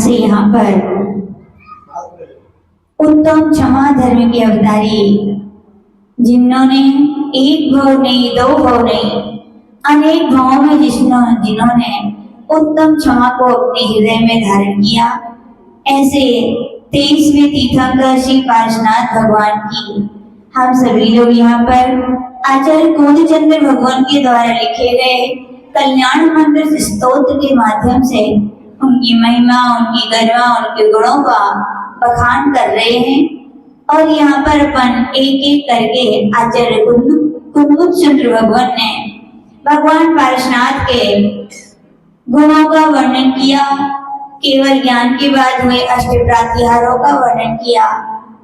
से यहाँ पर उत्तम क्षमा धर्म के अवतारी, जिन्होंने एक भाव नहीं, दो भाव नहीं, अनेक भावों में जिन्होंने उत्तम क्षमा को अपने हृदय में धारण किया, ऐसे 23वें तीर्थंकर श्री पार्श्वनाथ भगवान की हम सभी लोग यहाँ पर आचार्य कोटिचंद्र भगवान के द्वारा लिखे गए कल्याण मंत्र स्तोत्र के माध्यम से उनकी महिमा, उनकी गरिमा, उनके गुणों का बखान कर रहे हैं। और यहाँ पर अपन एक एक करके आचार्य कुंदुचंद्र भगवान ने भगवान पार्श्वनाथ के गुणों का वर्णन किया, केवल ज्ञान के बाद हुए अष्टप्रातिहारों का वर्णन किया,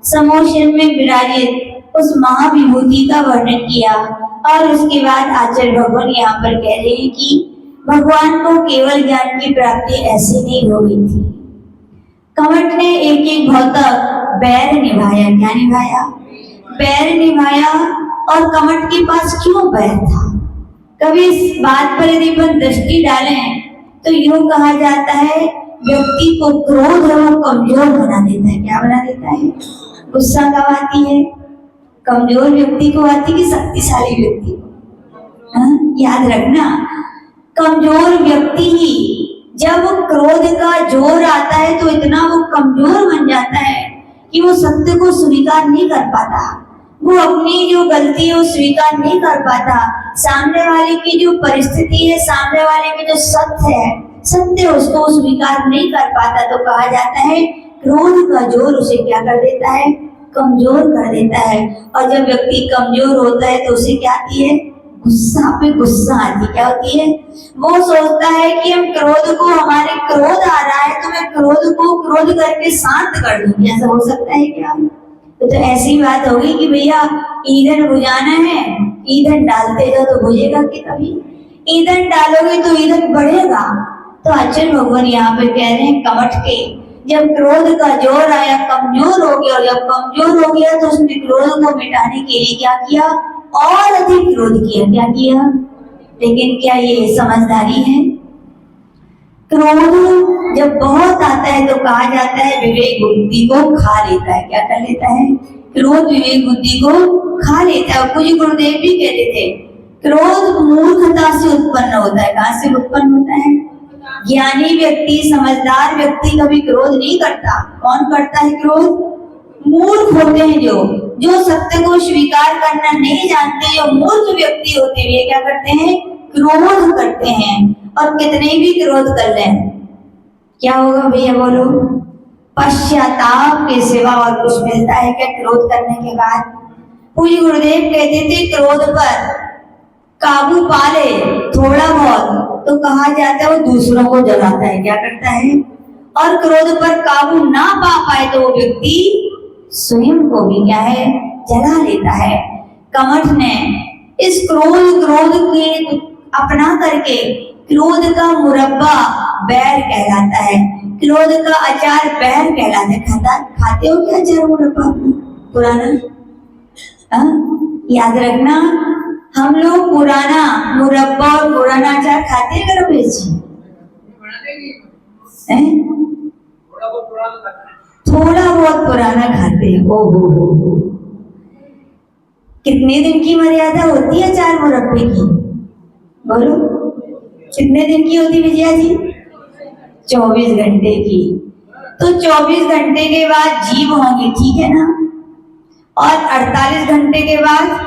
समोशन में विराजित उस महाविभूति का वर्णन किया। और उसके बाद आचार्य भगवान यहाँ पर कह रहे हैं कि भगवान को केवल ज्ञान की प्राप्ति ऐसे नहीं हो गई थी। कमठ ने एक एक भाव तक बैर निभाया। क्या निभाया? बैर निभाया। और कमठ के पास क्यों बैर था? कभी इस बात पर यदि अपन दृष्टि डालें तो यूं कहा जाता है, व्यक्ति को क्रोध है वो कमजोर बना देता है। क्या बना देता है? गुस्सा कब आती है? कमजोर व्यक्ति को आती कि शक्तिशाली व्यक्ति को? याद रखना, कमजोर व्यक्ति ही जब क्रोध का जोर आता है तो इतना वो कमजोर बन जाता है कि वो सत्य को स्वीकार नहीं कर पाता, वो अपनी जो गलती है वो स्वीकार नहीं कर पाता, सामने वाले की जो परिस्थिति है, सामने वाले की जो सत्य है, सत्य उसको स्वीकार नहीं कर पाता। तो कहा जाता है क्रोध का जोर उसे क्या कर देता है? कमजोर कर देता है। और जब व्यक्ति कमजोर होता है तो उसे क्या आती है? गुस्सा पे गुस्सा आती। क्या होती है? वो सोचता है कि हम क्रोध को, हमारे क्रोध आ रहा है तो मैं क्रोध को क्रोध करके शांत कर दूं। ऐसा हो सकता है क्या? तो ऐसी बात होगी कि भैया ईंधन बुझाना है, ईंधन डालते जाओ तो बुझेगा कि कभी? ईंधन डालोगे तो ईंधन बढ़ेगा। तो आचार्य भगवान यहाँ पे कह रहे हैं कमठ के जब क्रोध का जोर आया, कमजोर हो गया, और जब कमजोर हो गया तो उसने क्रोध को मिटाने के लिए क्या किया? और अधिक क्रोध किया। क्या किया? लेकिन क्या ये समझदारी है? क्रोध जब बहुत आता है तो कहा जाता है विवेक बुद्धि को खा लेता है। क्या कर लेता है? क्रोध विवेक बुद्धि को खा लेता है। और कुछ गुरुदेव भी कहते थे क्रोध मूर्खता से उत्पन्न होता है। कहां से उत्पन्न होता है? ज्ञानी व्यक्ति, समझदार व्यक्ति कभी क्रोध नहीं करता। कौन करता है क्रोध? मूर्ख होते हैं जो सत्य को स्वीकार करना नहीं जानते, जो मूर्ख व्यक्ति होते हैं, क्या करते हैं? क्रोध करते हैं। और कितने भी क्रोध कर लें क्या होगा भैया बोलो? पश्चाताप के सिवा और कुछ मिलता है क्या क्रोध करने के बाद? पूज्य गुरुदेव कहते थे क्रोध पर काबू पा ले थोड़ा बहुत तो कहा जाता है वो दूसरों को जलाता है। क्या करता है? और क्रोध पर काबू ना पा पाए तो वो व्यक्ति स्वयं को भी क्या है? जला लेता है। कमठ ने इस क्रोध के अपना करके क्रोध का मुरब्बा बैर कहलाता है, क्रोध का अचार बैर कहलाता है। खाते हो क्या अचार मुरब्बा पुराना? याद रखना, हम लोग पुराना मुरब्बा और पुराना अचार खाते हैं घर में जी? थोड़ा बहुत पुराना खाते हैं। ओ हो। कितने दिन की मर्यादा होती है अचार मुरब्बे की? बोलो कितने दिन की होती विजया जी? 24 घंटे की। तो 24 घंटे के बाद जीव होंगे, ठीक है ना? और 48 घंटे के बाद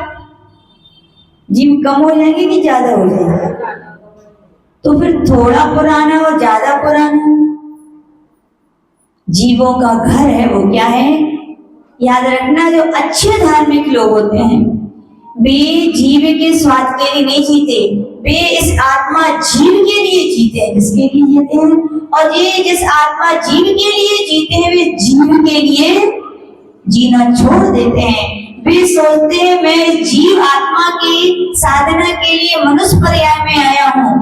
जीव कम हो जाएंगे कि ज्यादा हो जाएंगे? तो फिर थोड़ा पुराना और ज्यादा पुराना जीवों का घर है वो क्या है? याद रखना, जो अच्छे धार्मिक लोग होते हैं वे जीव के स्वाद के लिए नहीं जीते, वे इस आत्मा जीव के लिए जीते हैं। किसके लिए जीते हैं? और ये जिस आत्मा जीव के लिए जीते हैं वे जीव के लिए जीना छोड़ देते हैं। वे सोचते हैं मैं जीव आत्मा की साधना के लिए मनुष्य पर्याय में आया हूँ,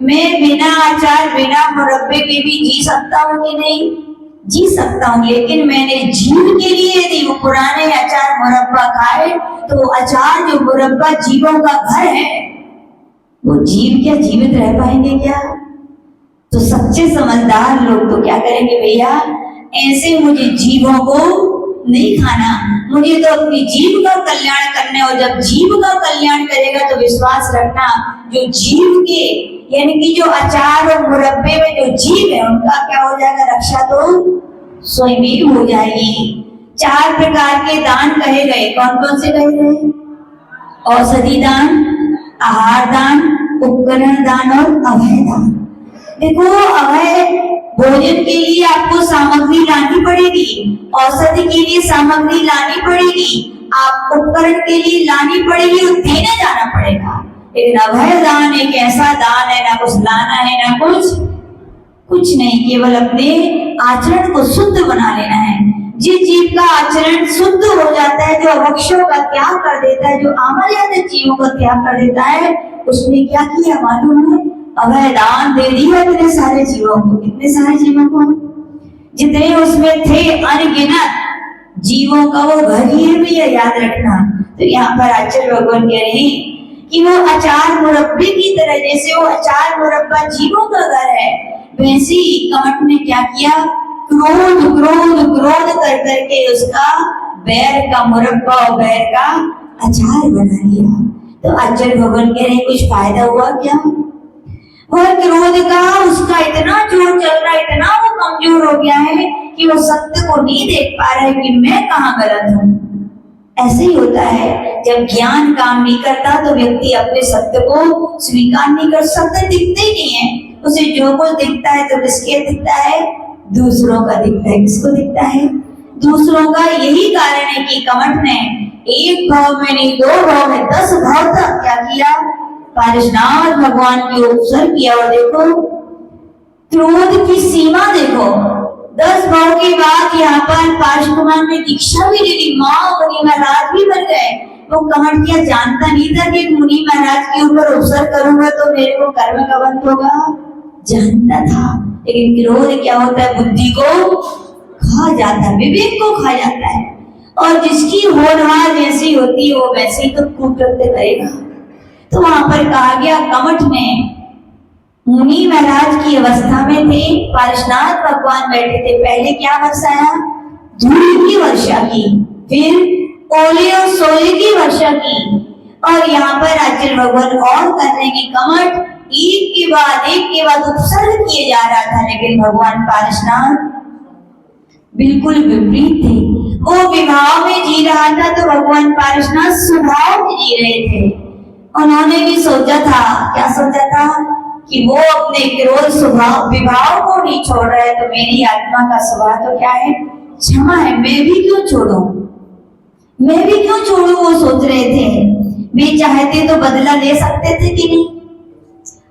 मैं बिना आचार बिना मुरब्बे के भी जी सकता हूँ कि नहीं? जी सकता हूँ, लेकिन मैंने जीव के लिए यदि वो पुराने अचार मुरब्बा खाए तो अचार जो मुरब्बा जीवों का घर है वो जीव क्या जीवित रह पाएंगे क्या? तो सच्चे समझदार लोग तो क्या करेंगे भैया, ऐसे मुझे जीवों को नहीं खाना, मुझे तो अपनी जीव का कल्याण करना है। और जब जीव का कल्याण करेगा तो विश्वास रखना, जो जीव के यानी कि जो अचार और मुरब्बे में जो जीव है उनका क्या हो जाएगा, रक्षा तो स्वयं ही हो जाएगी। 4 प्रकार के दान कहे गए, कौन कौन से कहे गए? औषधि दान, आहार दान, उपकरण दान और अभय दान। देखो, अभय भोजन के लिए आपको सामग्री लानी पड़ेगी, औषधि के लिए सामग्री लानी पड़ेगी, आप उपकरण के लिए लानी पड़ेगी और देने जाना पड़ेगा। लेकिन अभय दान एक ऐसा दान है, ना कुछ लाना है ना कुछ नहीं, केवल अपने आचरण को शुद्ध बना लेना है। जिस जीव का आचरण शुद्ध हो जाता है, जो अवक्षों का त्याग कर देता है, जो अमर्यादित जीवों का त्याग कर देता है, उसने क्या किया मालूम है? अभय दान दे दिया इतने सारे जीवों को। कितने सारे जीवों को? जितने उसमें थे अनगिनत जीवों का वो घर ही है भैया, याद रखना। तो यहाँ पर आचार्य भगवान कह रहे हैं कि वो अचार मुरब्बे की तरह, जैसे वो अचार मुरब्बा जीवों का घर है, वैसे ही कमठ ने क्या किया, क्रोध क्रोध क्रोध कर करके उसका बैर का मुरब्बा और बैर का अचार बना लिया। तो आचार्य भगवान कह रहे कुछ फायदा हुआ क्या? वह क्रोध का उसका इतना जोर चल रहा है, इतना वो कमजोर हो गया है कि वो सत्य को नहीं देख पा रहा है कि मैं कहाँ गलत हूँ। ऐसे ही होता है, जब ज्ञान काम नहीं करता तो व्यक्ति अपने सत्य को स्वीकार नहीं कर सकता, दिखते ही नहीं है उसे। जो कुछ दिखता है तो किसके दिखता है? दूसरों का दिखता है। किसको दिखता है? दूसरों का। यही कारण है कि कमठ ने एक भाव में नहीं, 2 भाव में 10 भाव तक क्या किया, पारशुनाथ भगवान की उपसर्ग किया। और देखो क्रोध की सीमा देखो, 10 भाव के बाद यहाँ पर पारशुनाथ ने दीक्षा भी ले ली, माँ मुनि महाराज भी बन गए। वो कमठ क्या जानता नहीं था कि मुनि महाराज के ऊपर उपसर्ग करूंगा तो मेरे को कर्म का बंध होगा, जानता था। लेकिन क्रोध क्या होता है, बुद्धि को खा जाता है, विवेक को खा जाता है। और जिसकी होनहार जैसी होती है वो वैसे ही तो कृत्य करेगा। तो वहां पर कहा गया, कमठ ने मुनि महाराज की अवस्था में थे, पारशुनाथ भगवान बैठे थे, पहले क्या बरसाया? धूल की वर्षा की, फिर ओले और सोले की वर्षा की। और यहाँ पर आचार्य भगवान और कर रहे कि कमठ एक के बाद उपसर्ग किए जा रहा था, लेकिन भगवान पारशुनाथ बिल्कुल विपरीत थे। वो विभाव में जी रहा था तो भगवान पारशुनाथ स्वभाव में जी रहे थे। उन्होंने भी सोचा था, क्या सोचा था, कि वो अपने क्रोध स्वभाव विभाव को नहीं छोड़ रहे, तो मेरी आत्मा का स्वभाव तो क्या है, क्षमा है, मैं भी क्यों छोड़ूं, मैं भी क्यों छोड़ूं। वो सोच रहे थे। वे चाहते तो बदला ले सकते थे कि नहीं?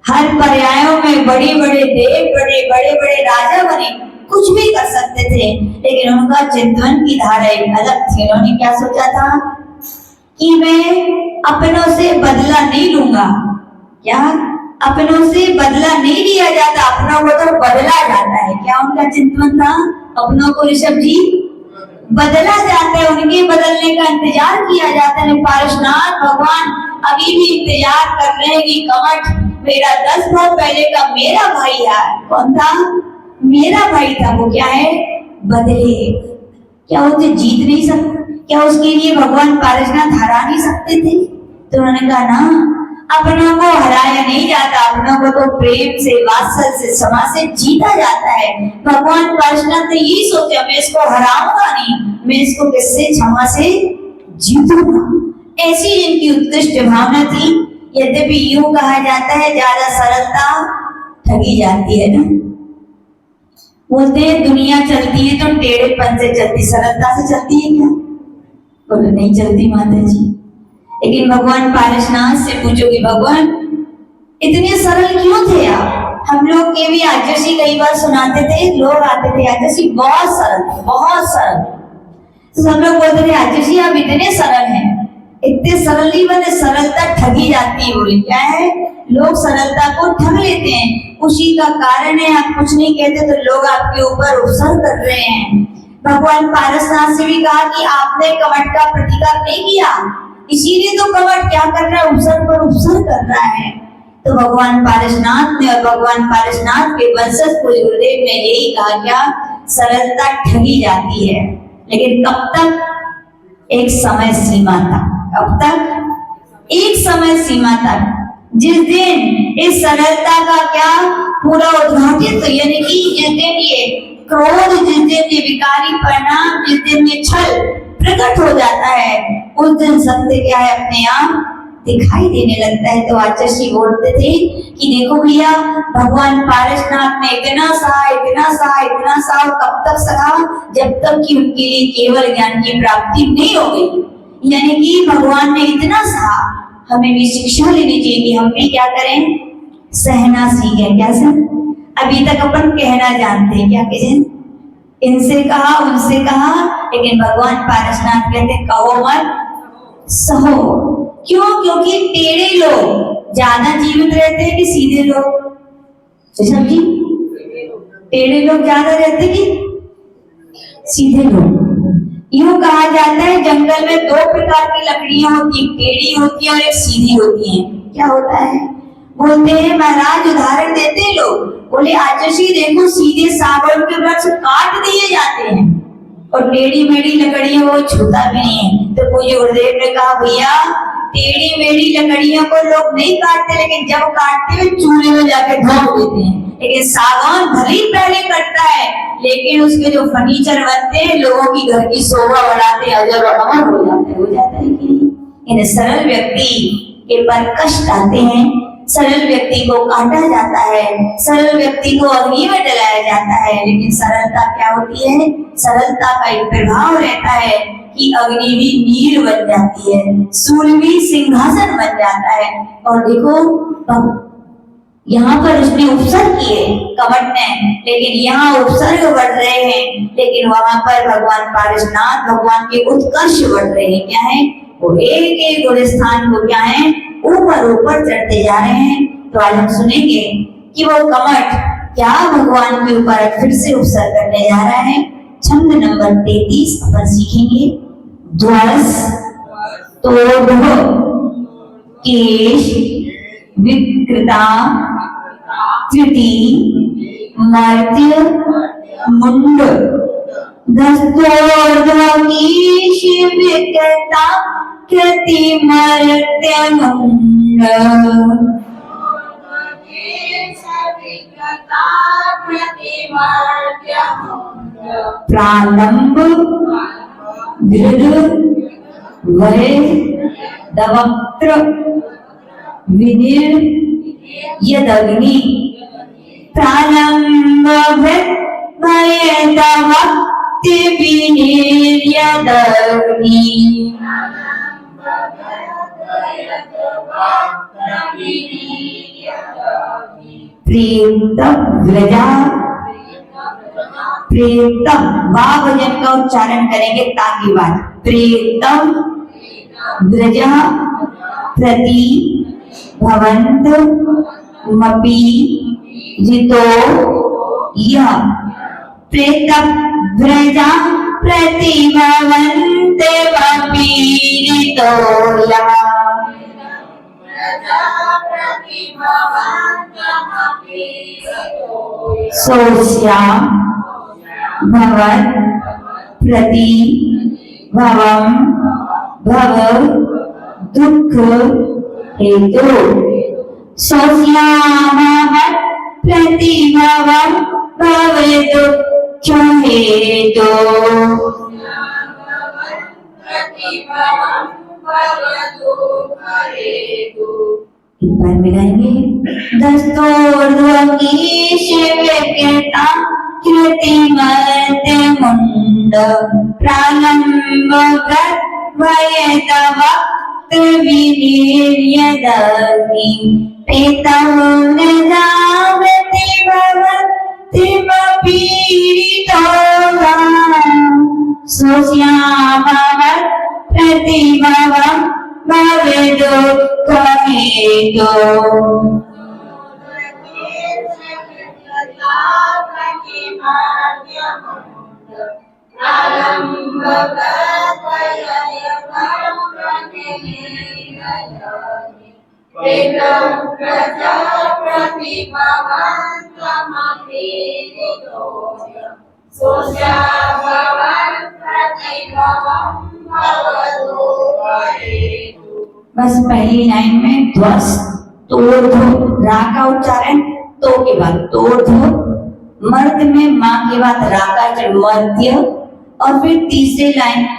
हर पर्यायों में बड़े बड़े देव, बड़े बड़े राजा बने, कुछ भी कर सकते थे, लेकिन उनका चिंतन की धारा एक अलग थी। उन्होंने क्या सोचा था कि मैं अपनों से बदला नहीं लूंगा। क्या? अपनों से बदला नहीं लिया जाता, अपनों को तो बदला जाता है। क्या उनका चिंतन था? अपनों को ऋषभ जी बदला जाता है, उनके बदलने का इंतजार किया जाता है। पारशुनाथ भगवान अभी भी इंतजार कर रहे हैं कि कमठ मेरा 10 भाव पहले का मेरा भाई है। कौन था? मेरा भाई था। वो क्या है? बदले। क्या उसे जीत नहीं सकता? क्या उसके लिए भगवान पारशुनाथ हरा नहीं सकते थे? तो उन्होंने कहा ना, अपनों को हराया नहीं जाता, अपनों को तो प्रेम से, वात्सल्य से, क्षमा से जीता जाता है। भगवान पारशुनाथ ने यही सोचा, मैं इसको हराऊंगा नहीं, मैं इसको किससे? क्षमा से जीतूंगा। ऐसी इनकी उत्कृष्ट भावना थी। यद्यपि यूं कहा जाता है, ज्यादा सरलता ठगी जाती है ना। बोलते हैं दुनिया चलती है तो टेढ़ेपन से चलती, सरलता से चलती है क्या? बोलो नहीं चलती माता जी। लेकिन भगवान पारशुनाथ से पूछो कि भगवान इतने सरल क्यों थे आप? हम लोग के भी आचार्य कई बार सुनाते थे, लोग आते थे, आचार्य बहुत सरल थे, बहुत सरल। तो सब लोग बोलते थे आचार्य आप इतने सरल हैं। इतने सरल नहीं बने, सरलता ठगी जाती है। बोले क्या है? लोग सरलता को ठग लेते हैं, उसी का कारण है आप कुछ नहीं कहते तो लोग आपके ऊपर उपसर्ग कर रहे हैं। भगवान पारशुनाथ से भी कहा कि आपने कमठ का प्रतिकार नहीं किया, इसीलिए तो कमठ क्या कर रहा है? उपसर्ग पर उपसर्ग कर रहा है। तो भगवान पारसनाथ ने और भगवान पारसनाथ के वंशज कुल गुरुदेव ने यही कहा, क्या सरलता ठगी जाती है, लेकिन कब तक? एक समय सीमा तक। कब तक? एक समय सीमा तक। जिस दिन इस सरलता का क्या पूरा उद्घाटित, तो यानी कि जिस दिन ये क्रोध, जिस दिन ये विकारी परिणाम, जिस दिन ये छल प्रकट हो जाता है, उस दिन सत्य क्या है अपने आप दिखाई देने लगता है। तो आचार्य बोलते थे कि देखो भैया, भगवान पारसनाथ ने इतना सहा, इतना सहा, इतना सहा, कब तक सहा? जब तक कि उनके लिए केवल ज्ञान की प्राप्ति नहीं हो गई। यानी कि भगवान ने इतना सहा, हमें भी शिक्षा लेनी चाहिए कि हम भी क्या करें? सहना सीखें। क्या सर? अभी तक अपन कहना जानते हैं, क्या कहें? इनसे कहा, उनसे कहा, लेकिन भगवान पारसनाथ कहते कहो मत, सहो। क्यों? क्योंकि टेढ़े लोग ज्यादा जीवित रहते हैं कि सीधे लोग? समझी? टेढ़े लोग ज्यादा रहते कि सीधे लोग? यूं कहा जाता है जंगल में दो प्रकार की लकड़ियां होती, टेढ़ी होती है और एक सीधी होती है। क्या होता है? बोलते हैं महाराज, उदाहरण देते हैं लोग, बोले आचार्य देखो, सीधे सागौन के वृक्ष काट दिए जाते हैं और टेढ़ी मेढ़ी लकड़ियां वो छूता भी नहीं है। तो पूज्य गुरुदेव ने कहा भैया, टेढ़ी मेढ़ी लकड़ियों को लोग नहीं काटते, लेकिन जब काटते हुए चूल्हे में जाके झोंक देते हैं। लेकिन सागौन भले ही पहले कटता है, लेकिन उसके जो फर्नीचर बनते हैं, लोगों की घर की शोभा बढ़ाते हैं, अजर और अमर हो जाता है कि नहीं? इन सरल व्यक्ति के पर कष्ट आते हैं, सरल व्यक्ति को काटा जाता है, सरल व्यक्ति को अग्नि में जलाया जाता है। लेकिन सरलता क्या होती है? सरलता का एक प्रभाव रहता है कि अग्नि भी नीर बन जाती है, सूर्य भी सिंहासन बन जाता है। और देखो यहाँ पर उसने उपसर्ग किए कमट ने, लेकिन यहाँ उपसर्ग बढ़ रहे हैं, लेकिन वहां पर भगवान पारसनाथ भगवान के उत्कर्ष बढ़ रहे हैं। क्या है? वो एक एक गुण स्थान को क्या है ऊपर ऊपर चढ़ते जा रहे हैं। तो आज हम सुनेंगे कि वो कमट क्या भगवान के ऊपर फिर से उपसर्ग करने जा रहा है। छंद नंबर 33 अपन सीखेंगे। ध्वस तोड़ केश विकृता कृति मर्त्य मुंड धस्तोर्ध्वकीश विकृता कृति मर्त्य मुंड प्रालंब दृढ़ वय दवक्त्र विनिर यदग्नि प्रालंब भय दवक्त्र विनिर यदग्नि। प्रेतम व्रजा, प्रेतम वाव वजन का उच्चारण करेंगे ताकि बात। प्रेतम व्रजा प्रति भवंत मपि जितो यह। प्रेतम व्रजा प्रति भवंत मपि जितो यह। सोस्या भवन प्रति भवम भव दुख हेतु। सोस्यामः प्रति भवम भव दुख हेतु। एक बार मिलाएंगे। दस्तोर्ध्वकीश विकृता कृति मर्त्य मुंड प्रालंब वय दवक्त्र विनिर यदग्नि। प्रेतम व्रजा प्रति भवन्ति मपि जितो यः। सोस्यामः प्रति भवम भव दुख हेतु। बस पहली लाइन में ध्वस्त तोड़ धो, रा का उच्चारण तो के बाद तोड़ धो, मर्द में माँ के बाद रा का उच्चारण मर्त्य, और फिर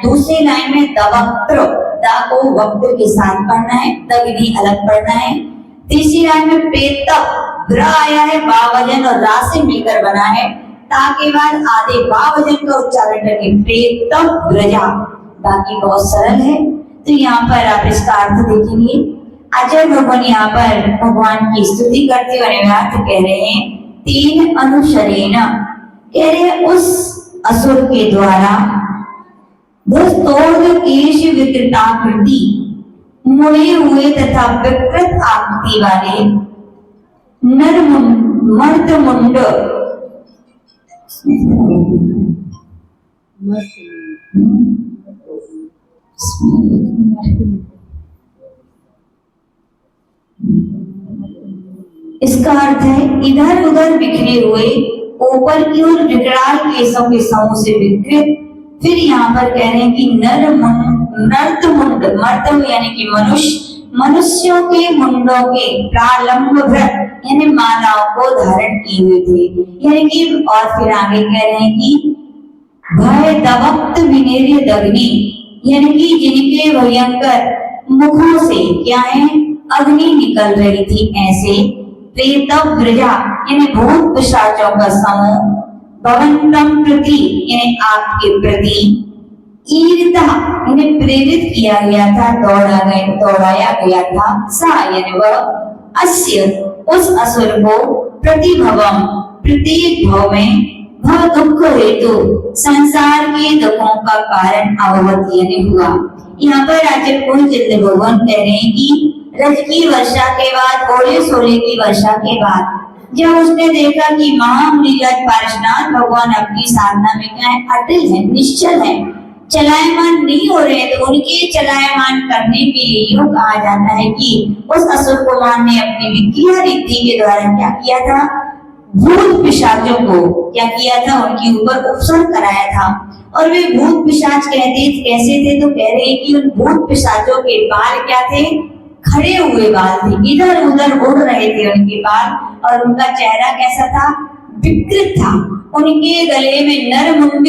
दूसरी लाइन में दवक्त्र, दा को वक्त्र के साथ पढ़ना है, दग्नि अलग पढ़ना है। तीसरी लाइन में पेत, ग्र आया है बावजन और रा से मिलकर बना है, ता के बाद आधे बावजन का उच्चारण करके प्रेत ग्रजा। बाकी बहुत सरल है। तो यहाँ पर आप इसका अर्थ देखेंगे। आचार्य भगवान यहाँ पर भगवान की स्तुति करते हुए अर्थ कह रहे हैं, तीन अनुशरेण, कह रहे हैं उस असुर के द्वारा केश विकृताकृति, मुड़े हुए तथा विकृत आकृति वाले मर्द मुंड इसका अर्थ है इधर उधर बिखरे हुए, ऊपर की ओर विकराल केशों के समूह से विकृत। फिर यहाँ पर कह रहे हैं कि नर्त मुंड, मर्द यानी कि मनुष्यों के मुंडों के प्रालंब व्रत यानी मालाओं को धारण किए हुए थे, यानी कि। और फिर आगे कह रहे हैं कि भय दवक्त विनेर्य दग्नि, यानी कि जिनके भयंकर मुखों से क्या है अग्नि निकल रही थी, ऐसे प्रेतव्रजा यानी भूत पिशाचों का समूह, भवन्तम प्रति यानी आपके प्रति, ईरिता यानी प्रेरित किया गया था, दौड़ाया गया था, सा यानी वह, अस्य उस असुर को, प्रतिभवम प्रत्येक भव में, वह दुख हेतु संसार के दुखों का कारण अवगत यानी हुआ। यहाँ पर आचार्य पूज्य भगवान कह रहे हैं कि रज की वर्षा के बाद, ओले सोले की वर्षा के बाद, जब उसने देखा कि महामुनिराज पार्श्वनाथ भगवान अपनी साधना में क्या है, अटल है, निश्चल है, चलायमान नहीं हो रहे, तो उनके चलायमान करने के लिए यूँ कहा जाता है कि उस असुर कुमार ने अपनी विक्रिया रीति के द्वारा क्या किया था, भूत पिशाचों को क्या किया था, उनके ऊपर उपसर्ग कराया था। और वे भूत पिशाच कैसे थे, तो कह रहे हैं कि उन भूत पिशाचों के बाल क्या थे, खड़े हुए बाल थे, इधर उधर उड़ रहे थे उनके बाल, और उनका चेहरा कैसा था, विकृत था। उनके गले में नरमुंड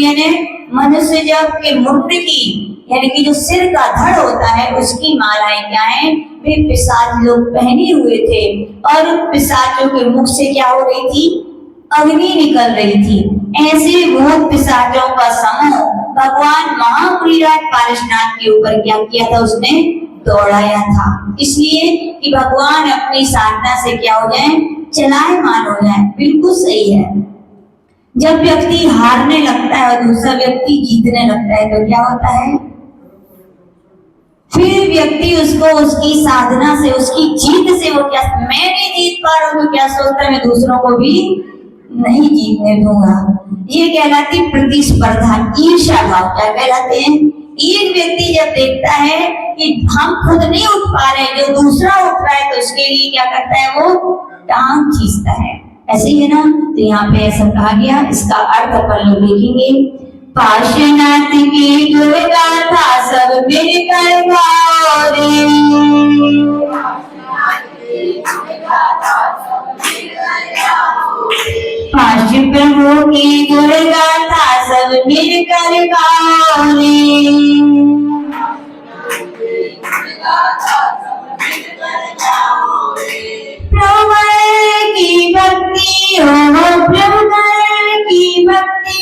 यानी मनुष्य जब के मुंड की यानी कि जो सिर का धड़ होता है उसकी मालाएं क्या है, वे पिशाच लोग पहने हुए थे, और उन पिशाचों के मुख से क्या हो रही थी, अग्नि निकल रही थी। ऐसे भूत पिशाचों का समूह भगवान महामुनिराज पार्श्वनाथ के ऊपर क्या किया था, उसने दौड़ाया था, इसलिए कि भगवान अपनी साधना से क्या हो जाए, चलायमान हो जाए। बिल्कुल सही है। जब व्यक्ति हारने लगता है और दूसरा व्यक्ति जीतने लगता है तो क्या होता है, फिर व्यक्ति उसको उसकी साधना से, उसकी जीत से वो क्या, मैं नहीं जीत पा रहा हूँ तो क्या सोचता है, मैं दूसरों को भी नहीं जीतने दूंगा। ये कहलाती प्रतिस्पर्धा, ईर्ष्या भाव। क्या कहलाते हैं, एक व्यक्ति जब देखता है कि हम खुद नहीं उठ पा रहे, जो दूसरा उठ रहा है, तो उसके लिए क्या करता है, वो टांग खींचता है। ऐसे ही है ना। तो यहाँ पे ऐसा कहा गया, इसका अर्थ अपन लोग देखेंगे। पार्श्वनाथ की गुणगाथा सब मिलकर गाओ रे, पार्श्व प्रभु की गुणगाथा सब मिलकर गाओ रे, प्रभु की भक्ति हो, प्रभु की भक्ति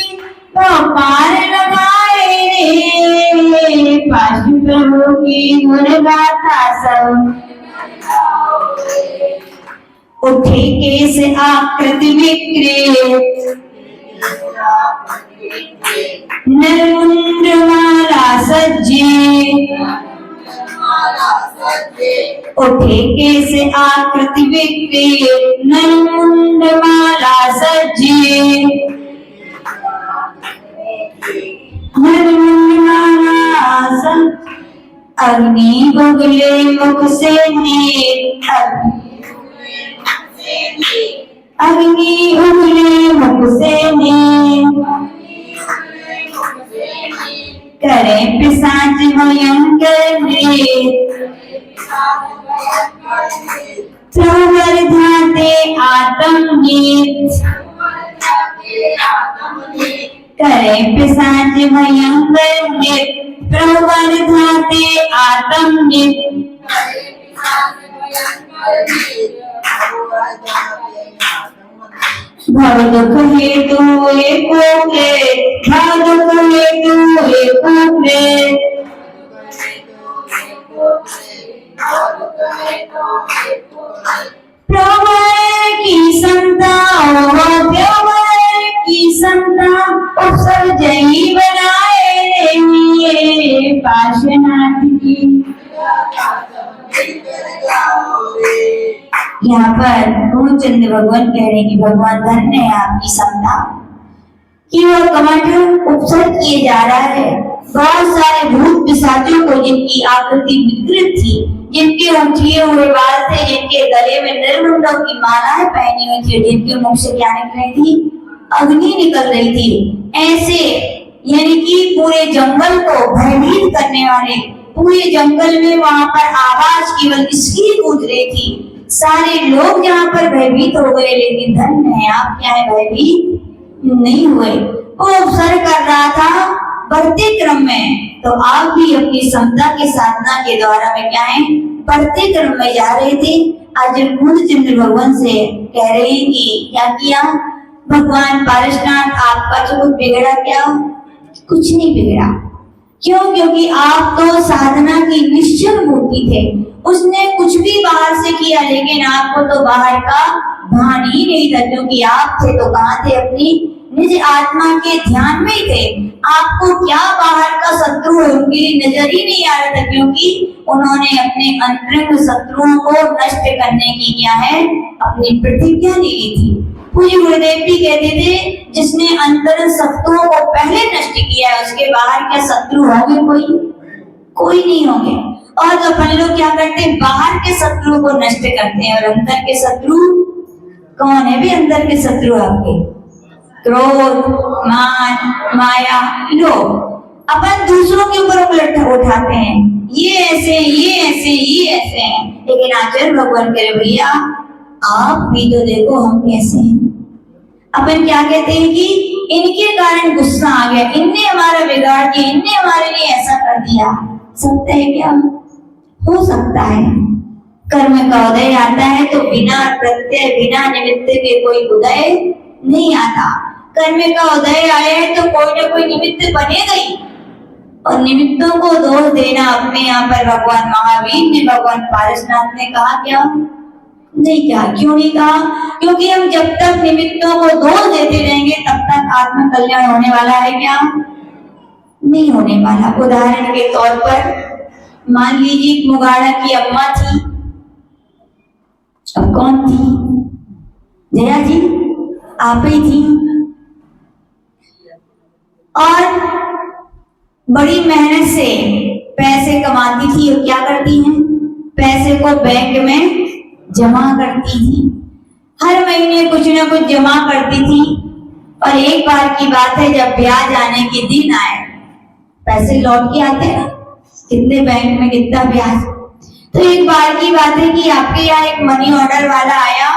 तो पार लगाए रे, पार्श्व प्रभु की गुणगाथा सब उठे केस आकृति विकृत, नरमुंड माला सज्जे, उठे केस आकृति विकृत, नरमुंड माला सज्जे, नरमुंड माला सज्जे। अग्नि उगले मुख से नीर, अग्नि उगले मुख से नीर, करे पिशाच भयंकर नृत्य, प्रवर्धाते आत्मनीत, करे पिशाच भयंकर नृत्य, प्रवर्धाते आत्मनीत, भव दुख हेतु एको प्रेत, भव दुख हेतु एको प्रेत, प्रवर की समता प्रवर की समता उपसर्ग जही बनाए रे पार्श्वनाथ की। यहाँ पर गोचंद्र भगवान कह रहे हैं कि भगवान धन्य है आपकी समता कि वह कमंड उपसर्ग किए जा रहा है। बहुत सारे भूत पिशाचों को जिनकी आकृति विकृत थी, जिनके उठिए हुए बाल थे, जिनके गले में निर्मुंडों की मालाएं पहनी हुई थी, जिनके मुख से क्या निकल रही थी, अग्नि निकल रही थी, ऐसे यानी कि पूरे जंगल को भयभीत करने वाले, पूरे जंगल में वहां पर आवाज केवल इसकी गूंज रही थी। सारे लोग यहाँ पर भयभीत हो गए, लेकिन धन्य है आप क्या है भयभीत नहीं हुए। वो उपसर्ग कर रहा था बढ़ते क्रम में, तो आप भी अपनी समता के साधना के द्वारा में क्या है बढ़ते क्रम में जा रहे थे। आज गोचंद्र भगवान से कह रहे हैं कि क्या किया भगवान पारसनाथ, आपका जो कुछ बिगड़ा क्या? कुछ नहीं बिगड़ा। क्यों? क्योंकि आप तो साधना की निश्चल मूर्ति थे। उसने कुछ भी बाहर से किया, लेकिन आपको तो बाहर का भान ही नहीं था, क्योंकि आप थे तो कहाँ थे? अपनी निज आत्मा के ध्यान में ही थे। आपको क्या बाहर का शत्रु है उनके लिए नजर ही नहीं आ रहा था, क्योंकि उन्होंने अपने अंतरंग शत्रुओं को नष्ट करने की क्या है अपनी प्रतिज्ञा ली थी। पूज्य गुरुदेव भी कहते थे जिसने अंतर शत्रुओं को पहले नष्ट किया है, उसके बाहर क्या शत्रु होंगे? कोई नहीं होंगे। और तो अपन लोग क्या करते हैं, बाहर के शत्रुओं को नष्ट करते हैं, और अंदर के शत्रु कौन है? भी अंदर के शत्रु आपके क्रोध, मान, माया, लोभ। अपन दूसरों के ऊपर उंगली उठाते हैं, ये ऐसे, ये ऐसे, ये ऐसे हैं। लेकिन आचार्य भगवान कह रहे भैया आप भी तो देखो हम कैसे हैं। अपन क्या कहते हैं कि इनके कारण गुस्सा आ गया, इनने हमारा बिगाड़ दिया, इनने हमारे लिए ऐसा कर दिया। सत्य है क्या? हो सकता है। कर्म का उदय आता है तो बिना प्रत्यय बिना निमित्त के कोई उदय नहीं आता। कर्म का उदय आया है तो कोई ना कोई निमित्त बनेगा ही, और निमित्तों को दोष देना अपने यहाँ पर भगवान महावीर ने, भगवान पारसनाथ ने कहा क्या? नहीं कहा। क्यों नहीं कहा? क्योंकि हम जब तक निमित्तों को दोष देते रहेंगे तब तक आत्म कल्याण होने वाला है क्या? नहीं होने वाला। उदाहरण के तौर पर मान लीजिए मुगाड़ा की अम्मा थी, अब कौन थी? जया जी आप ही थी, और बड़ी मेहनत से पैसे कमाती थी, और क्या करती हैं? पैसे को बैंक में जमा करती थी, हर महीने कुछ ना कुछ जमा करती थी। और एक बार की बात है, जब ब्याज आने के दिन आए, पैसे लौट के आते हैं, कितने बैंक में कितना ब्याज। तो एक बार की बात है कि आपके यहाँ एक मनी ऑर्डर वाला आया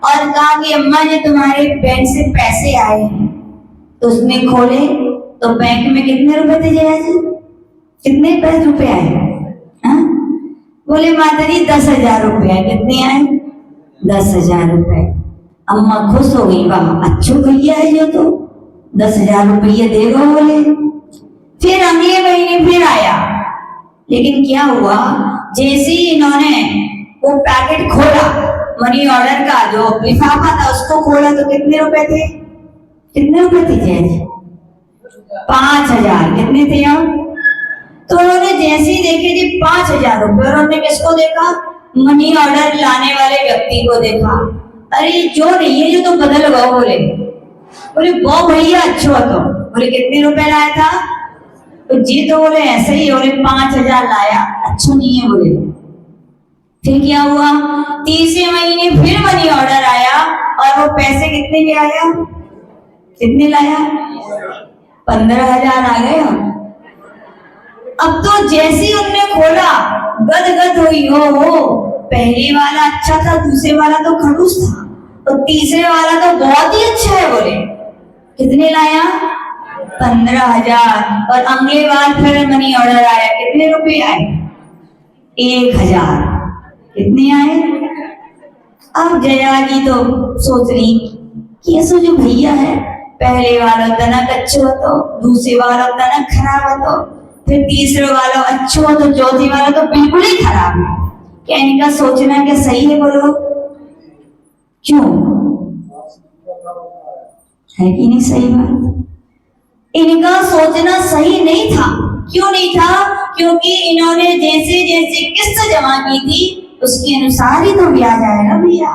और कहा कि अम्मा जी तुम्हारे बैंक से पैसे आए हैं। तो उसने खोले तो बैंक में कितने रुपए थे जया जी? कितने पैसे रुपए आए? बोले माता जी 10,000 रुपए। कितने आए? 10,000 रुपए। अम्मा खुश हो गई, वाह अच्छो भैया है जो, तो 10,000 रुपये दे दो बोले। फिर अगले महीने फिर आया, लेकिन क्या हुआ, जैसे ही इन्होंने वो पैकेट खोला मनी ऑर्डर का, जो लिफाफा था उसको खोला, तो कितने रुपए थे? कितने रुपए थे जय जी? 5,000। कितने थे आप? तो उन्होंने जैसे ही देखे जी 5,000 रुपए, और उन्होंने किसको देखा? मनी ऑर्डर लाने वाले व्यक्ति को देखा। अरे जो नहीं है, जो तो बदल गो बोले। बोले वो भैया अच्छो तो। बोले कितने रुपए लाया था? तो जी तो बोले ऐसे ही, बोले 5,000 लाया, अच्छा नहीं है बोले। फिर क्या हुआ, तीसरे महीने फिर मनी ऑर्डर आया और वो पैसे कितने ले आया, कितने लाया, 15,000 आ गया। अब तो जैसे ही उनने खोला गदगद हुई, हो पहले वाला अच्छा था, दूसरे वाला तो खड़ूस था, और तीसरे वाला तो बहुत ही अच्छा है बोले। कितने लाया, 15,000। और अगले बार फिर मनी ऑर्डर आया, कितने रुपए आए, 1,000। कितने आए। अब जया जी तो सोच रही कि ऐसा जो भैया है, पहले वाला तनक अच्छो तो, दूसरे वाला तनक खराब तो, फिर तीसरे वाला अच्छो तो चौथे वाला तो बिल्कुल ही खराब है। क्या इनका सोचना क्या सही है बोलो, क्यों है कि नहीं सही बात। इनका सोचना सही नहीं था। क्यों नहीं था, क्योंकि इन्होंने जैसे जैसे किस्त जमा की थी उसके अनुसार ही तो ब्याज आएगा भैया।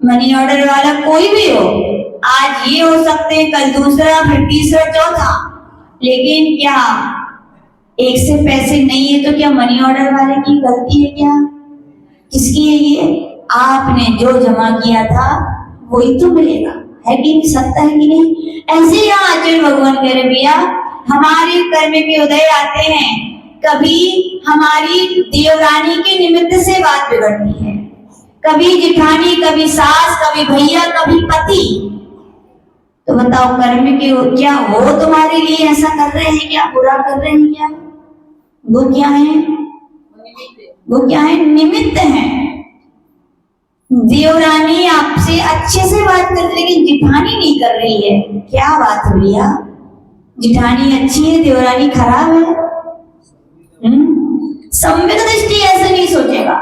मनी ऑर्डर वाला कोई भी हो, आज ये हो सकते हैं, कल दूसरा, फिर तीसरा, चौथा, लेकिन क्या एक से पैसे नहीं है तो क्या मनी ऑर्डर वाले की गलती है क्या, किसकी है ये, आपने जो जमा किया था वही तो मिलेगा, है कि नहीं, सकता है कि नहीं। ऐसे ही आचार्य भगवान कह रहे भैया, हमारे कर्म के उदय आते हैं, कभी हमारी देवरानी के निमित्त से बात बिगड़ती है, कभी जिठानी, कभी सास, कभी भैया, कभी पति। तो बताओ कर्म के क्या वो तुम्हारे लिए ऐसा कर रहे हैं क्या, बुरा कर रहे हैं क्या, वो क्या है, वो क्या है, निमित्त है। देवरानी आपसे अच्छे से बात कर रही, लेकिन जिठानी नहीं कर रही है, क्या बात है भैया, जिठानी अच्छी है, देवरानी खराब है। सम्यक दृष्टि ऐसे नहीं सोचेगा,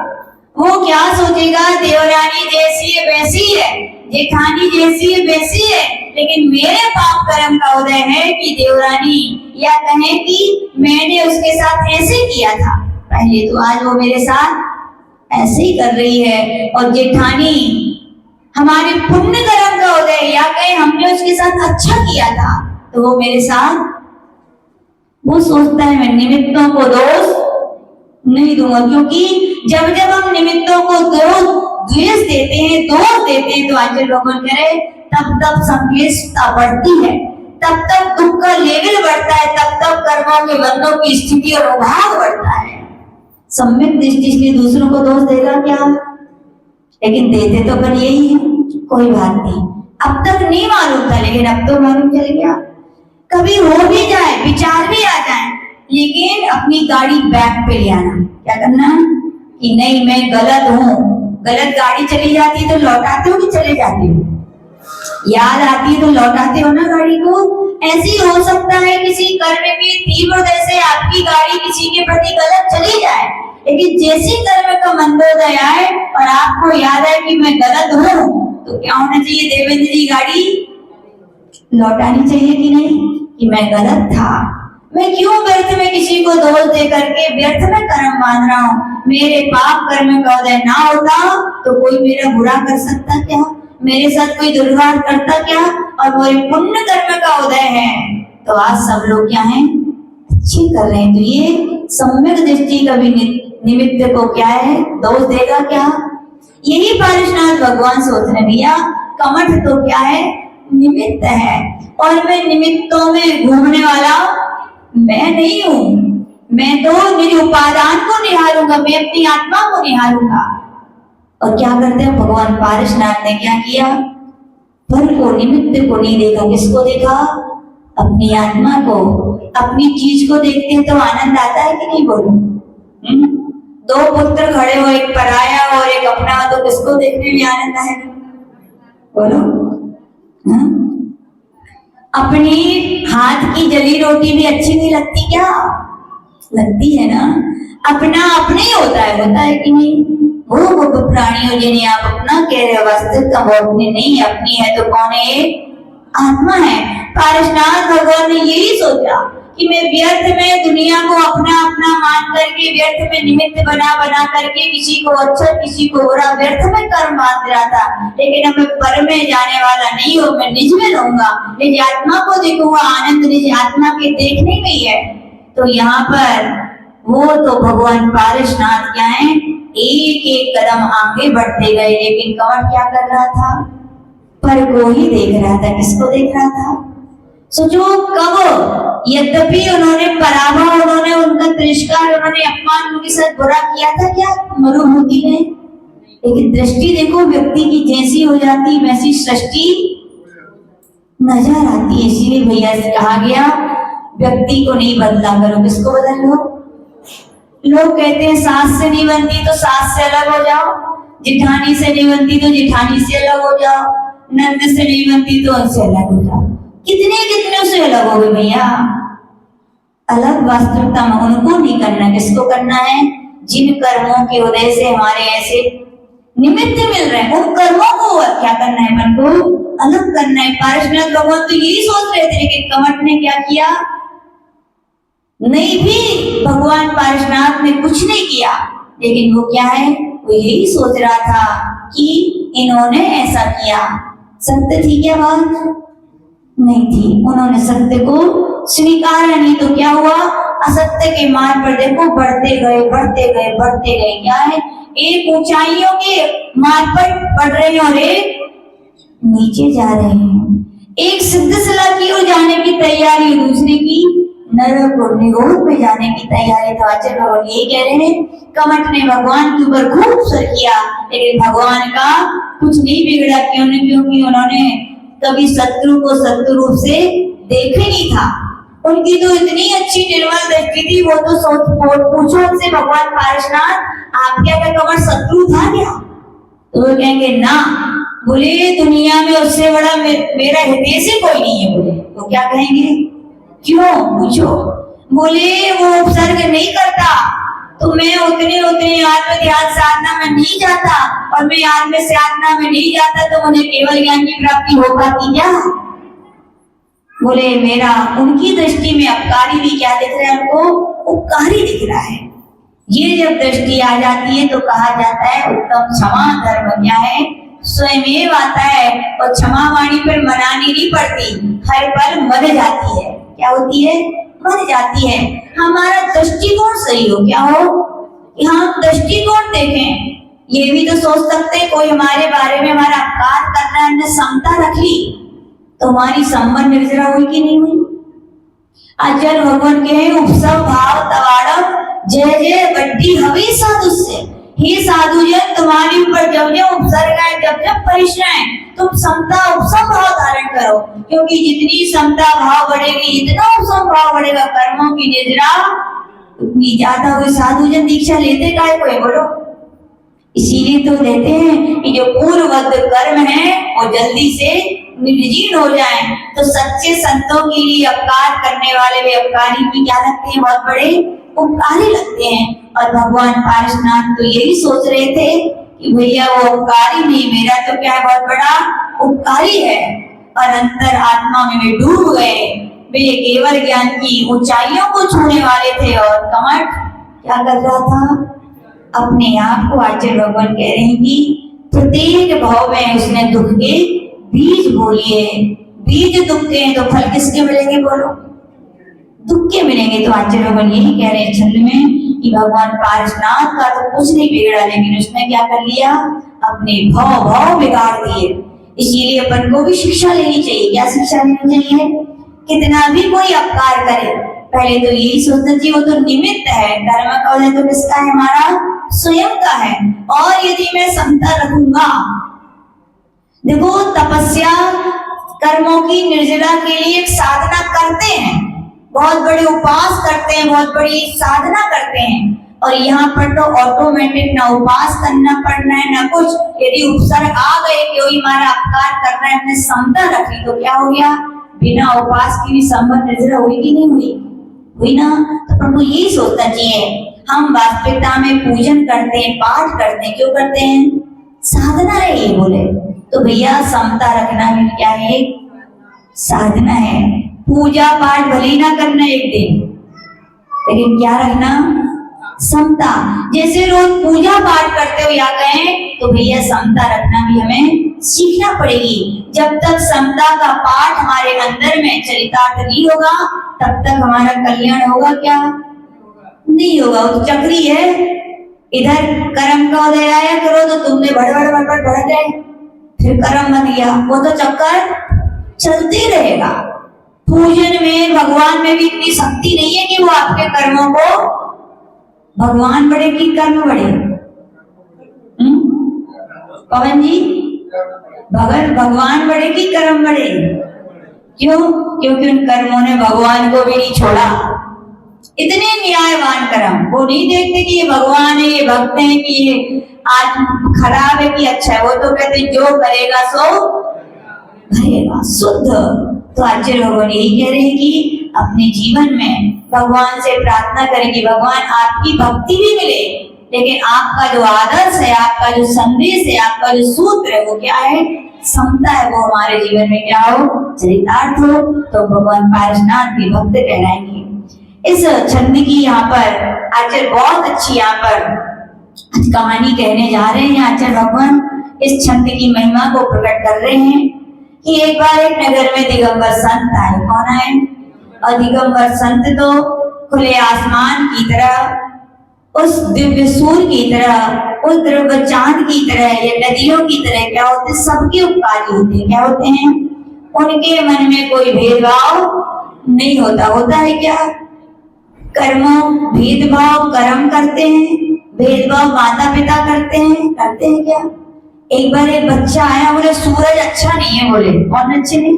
वो क्या सोचेगा, देवरानी जैसी है वैसी है, जेठानी जैसी है वैसी है, लेकिन मेरे पाप कर्म का उदय है कि देवरानी, या कहें कि मैंने उसके साथ ऐसे किया था पहले, तो आज वो मेरे साथ ऐसे ही कर रही है। और जेठानी हमारे पुण्य कर्म का उदय, या कहें हमने उसके साथ अच्छा किया था तो वो मेरे साथ, वो सोचता है मैं निमित्तों को दोष नहीं दूंगा, क्योंकि जब जब हम निमित्तों को द्वेष देते हैं, दोष देते हैं, तो आचार्य भगवान कह रहे तब तब संक्लिष्टता बढ़ती है, तब तब दुख का लेवल बढ़ता है, तब तब कर्मों के बंधों की स्थिति और अभाव बढ़ता है। सम्यक दृष्टि से दूसरों को दोष देगा क्या, लेकिन देते तो पर यही है, कोई बात नहीं, अब तक नहीं मालूम था लेकिन अब तो मालूम चल गया। कभी हो भी जाए, विचार भी आ जाए, लेकिन अपनी गाड़ी बैक पे ले आना, क्या करना कि नहीं मैं गलत हूँ, गलत गाड़ी चली जाती तो लौटाते हो कि चले जाते हो, याद आती है तो लौटाते हो ना गाड़ी को। ऐसे ही हो सकता है किसी कर्म की तीव्र उदय से आपकी गाड़ी किसी के प्रति गलत चली जाए, लेकिन जैसे कर्म का मंदोदय आए और आपको याद है कि मैं गलत हूँ, तो क्या होना चाहिए, देवेंद्र जी गाड़ी लौटानी चाहिए कि नहीं, कि मैं गलत था, मैं क्यों व्यर्थ में किसी को दोष दे करके व्यर्थ में कर्म मान रहा हूँ। मेरे पाप कर्म का उदय ना होता तो कोई मेरा बुरा कर सकता क्या, मेरे साथ कोई दुर्व्यवहार करता क्या, और मेरे पुण्य कर्म का उदय है तो आज सब लोग क्या हैं, अच्छे कर रहे हैं। तो ये सम्यक दृष्टि कभी निमित्त को क्या है, दोष देगा क्या। यही पारिशनाथ भगवान सोच रहे भैया, कमठ तो क्या है, निमित्त है, और मैं निमित्तों में घूमने वाला मैं नहीं हूँ, मैं तो मेरे उपादान को निहारूंगा, मैं अपनी आत्मा को निहारूंगा। और क्या करते हैं भगवान पारिशनाथ ने क्या किया, फल को, निमित्त को नहीं देखा, किसको देखा, अपनी आत्मा को। अपनी चीज को देखते हैं तो आनंद आता है कि नहीं, बोलो। दो पुत्र खड़े हो, एक पराया और एक अपना, तो किसको देखने में आनंद आएगा, बोलो। अपनी हाथ की जली रोटी भी अच्छी नहीं लगती क्या, लगती है ना। अपना अपने ही होता है कि नहीं। वो प्राणियों जिन्हें आप अपना कह रहे हो, वास्तविकता वो अपनी नहीं, अपनी है तो कौन है, आत्मा है। पारिशनाथ भगवान ने यही सोचा कि मैं व्यर्थ में दुनिया को अपना अपना मान करके, व्यर्थ में निमित्त बना बना करके किसी को अच्छा किसी को बुरा, व्यर्थ में कर्म बांध रहा था, लेकिन अब मैं पर में जाने वाला नहीं हूँ, मैं निज में रहूंगा, निज आत्मा को देखूंगा, आनंद निज आत्मा के देखने में ही है। तो यहाँ पर वो तो भगवान पारसनाथ क्या है, एक एक कदम आगे बढ़ते गए, लेकिन कमठ क्या कर रहा था, पर को ही देख रहा था। किसको देख रहा था? सोचो कब, यद्यपि उन्होंने पराभव, उन्होंने उनका तिरस्कार, उन्होंने अपमान, उनके साथ बुरा किया था क्या मरुभूमि ने? लेकिन दृष्टि देखो व्यक्ति की जैसी हो जाती वैसी सृष्टि नजर आती है। इसीलिए भैया से कहा गया व्यक्ति को नहीं बदला करो। किसको बदल लो? लोग कहते हैं सास से नहीं बनती तो सास से अलग हो जाओ, जिठानी से नहीं बनती तो जिठानी से अलग हो जाओ, नंद से नहीं बनती तो उनसे अलग हो जाओ। कितने कितने से अलग हो गए भैया। अलग वास्तविकता में उनको नहीं करना। किसको करना है? जिन कर्मों के उदय से हमारे ऐसे निमित्त मिल रहे हैं, उन कर्मों को क्या करना है, मन को अलग करना है। पारसनाथ भगवान तो यही सोच रहे थे, लेकिन कमठ ने क्या किया? नहीं भी भगवान पारसनाथ ने कुछ नहीं किया, लेकिन वो क्या है, वो यही सोच रहा था कि इन्होंने ऐसा किया। सत्य थी क्या बात? नहीं थी। उन्होंने सत्य को स्वीकारा नहीं, तो क्या हुआ? असत्य के मार्ग पर देखो बढ़ते गए बढ़ते गए बढ़ते गए। क्या है? एक ऊंचाइयों के मार्ग पर बढ़ रहे हैं और एक नीचे जा रहे हैं। एक सिद्धशिला की ओर जाने की तैयारी, दूसरे की नरक और निगोद में जाने की तैयारी। तो आचार्य भगवान यही कह रहे हैं, कमठ ने भगवान के ऊपर खूब सर किया, लेकिन भगवान का कुछ नहीं बिगड़ा। क्यों? क्योंकि उन्होंने कभी शत्रु को शत्रु रूप से देखे नहीं था। उनकी तो इतनी अच्छी निर्मल दृष्टि थी, वो तो सोच पूछो उनसे, भगवान पारसनाथ आप क्या कमठ शत्रु था क्या? तो वो कहेंगे ना। बोले दुनिया में उससे बड़ा मेरा हृदय से कोई नहीं है। बोले तो क्या कहेंगे? क्यों पूछो? बोले वो उपसर्ग नहीं करता तो मैं उतने आत्म ध्यान साधना में नहीं जाता, और मैं आत्म साधना में नहीं जाता तो मुझे केवल ज्ञान की प्राप्ति हो पाती क्या? बोले मेरा उनकी दृष्टि में अपकारी भी क्या दिख रहा है? उनको उपकारी दिख रहा है। ये जब दृष्टि आ जाती है तो कहा जाता है उत्तम क्षमा धर्म क्या है, स्वयं आता है। और क्षमा वाणी पर मनानी नहीं पड़ती, हर पल मर जाती है। क्या होती है? मर जाती है। हमारा दृष्टिकोण सही हो, क्या हो कि हम दृष्टिकोण देखें। ये भी तो सोच सकते हैं कोई हमारे बारे में हमारा अपकार कर रहा है, हमने समता रख ली तो हमारी संबंध निर्जरा हुई कि नहीं हुई? आचार्य भगवान के उपसव भाव तवाड़म जय जय बड्डी हवी साधु से। हे साधु जन, तुम्हारे ऊपर जब जब उपसर्ग है, जब जब परिश्रम है, तुम समता उपसम भाव धारण करो, क्योंकि जितनी समता भाव बढ़ेगी, जितना उपसम भाव बढ़ेगा, कर्मों की निद्रा उतनी ज्यादा हुई। साधु जन दीक्षा लेते काय कोई? बोलो। इसीलिए तो कहते हैं कि जो पूर्ववत कर्म है वो जल्दी से निर्जीर्ण हो जाए। तो सच्चे संतों के लिए अपकार करने वाले वे अपकारी भी क्या लगते हैं? बहुत बड़े उपकारी लगते हैं। और भगवान पारसनाथ तो यही सोच रहे थे कि भैया वो उपकारी नहीं, मेरा तो क्या बहुत बड़ा उपकारी है। और अंतर आत्मा में वे डूब गए, वे केवल ज्ञान की ऊंचाइयों को छूने वाले थे। और कमठ क्या कर रहा था? अपने आप को, आचार्य भगवान कह रहे हैं कि प्रत्येक भाव में उसने दुख के बीज बोलिए। बीज दुख के हैं तो फल किसके मिलेंगे? बोलो, दुख के मिलेंगे। तो आचार्य भगवान यही कह रहे हैं छंद में कि भगवान पारसनाथ का तो कुछ नहीं बिगड़ा, लेकिन उसने क्या कर लिया? अपने भाव बिगाड़ दिए। इसीलिए अपन को भी शिक्षा लेनी चाहिए। क्या शिक्षा लेनी चाहिए? कितना भी कोई अपकार करे, पहले तो यही सोचना चाहिए वो तो निमित्त है, कर्म का उदय तो किसका है? हमारा स्वयं का है। और यदि मैं समता रखूंगा, देखो तपस्या कर्मों की निर्जरा के लिए एक साधना करते हैं, बहुत बड़े उपास करते हैं, बहुत बड़ी साधना करते हैं। और यहाँ पर तो ऑटोमेटिक ना उपास करना पड़ना है ना कुछ। यदि उपसर्ग आ गए कि कोई हमारा अपकार कर रहा है, हमने समता रखी, तो क्या हो गया? बिना उपास की भी संबंध निर्जरा हुई कि नहीं हुई? हुई ना। तो प्रभु यही सोचना चाहिए, हम वास्तविकता में पूजन करते हैं, पाठ करते हैं, क्यों करते हैं? साधना है ये बोले। तो भैया समता रखना भी क्या है? साधना है। पूजा पाठ भले ही ना करना एक दिन, लेकिन क्या रखना? समता। जैसे रोज पूजा पाठ करते हो या कहें तो भैया समता रखना भी हमें सीखना पड़ेगी। जब तक समता का पाठ हमारे अंदर में चरितार्थ नहीं होगा तब तक हमारा कल्याण होगा क्या? नहीं होगा। वो चक्री है, इधर कर्म का उदय आया करो तो तुमने बड़ बढ़ जाए, फिर कर्म बन गया, वो तो चक्कर चलते रहेगा। पूजन में भगवान में भी इतनी शक्ति नहीं है कि वो आपके कर्मों को, भगवान बड़े कि कर्म बड़े? पवन जी, भगवान बड़े कि कर्म बड़े? क्यों? क्योंकि उन कर्मों ने भगवान को भी नहीं छोड़ा। इतने न्यायवान कर्म, वो नहीं देखते कि ये भगवान है, ये भक्त है, कि ये आज खराब है कि अच्छा है। वो तो कहते जो करेगा सो भरेगा, शुद्ध। तो आचार्य भगवान यही कह रहे हैं कि अपने जीवन में भगवान से प्रार्थना करें कि भगवान आपकी भक्ति भी मिले, लेकिन आपका जो आदर्श है, आपका जो संदेश है, आपका जो सूत्र है वो क्या है? समता है। वो हमारे जीवन में क्या हो? चरितार्थ हो। तो भगवान पारसनाथ के भक्त कहलाएंगे। इस छंद की यहाँ पर आचार्य बहुत अच्छी यहाँ पर कहानी कहने जा रहे हैं। आचार्य भगवान इस छंद की महिमा को प्रकट कर रहे हैं कि एक बार एक नगर में दिगंबर संत आए। कौन आए? और दिगंबर संत तो खुले आसमान की तरह, उस दिव्य सूर्य की तरह, उस द्रव्य चांद की तरह या नदियों की तरह क्या होते? सबके उपकारी होते हैं। क्या होते हैं? उनके मन में कोई भेदभाव नहीं होता। होता है क्या? कर्मों भेदभाव कर्म करते हैं, भेदभाव माता पिता करते हैं क्या? एक बार एक बच्चा आया, बोले सूरज अच्छा नहीं है। बोले कौन अच्छे नहीं?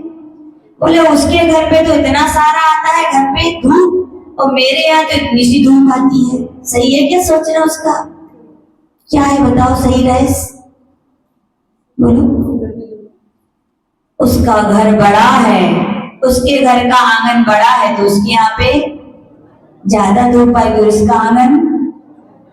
बोले उसके घर पे तो इतना सारा आता है घर पे धूप, और मेरे यहाँ तो इतनी सी धूप आती है। सही है क्या सोचना उसका? क्या है बताओ सही रहे? बोलो। उसका घर बड़ा है, उसके घर का आंगन बड़ा है, तो उसके यहाँ पे ज्यादा धूप आएगी। उसका आंगन,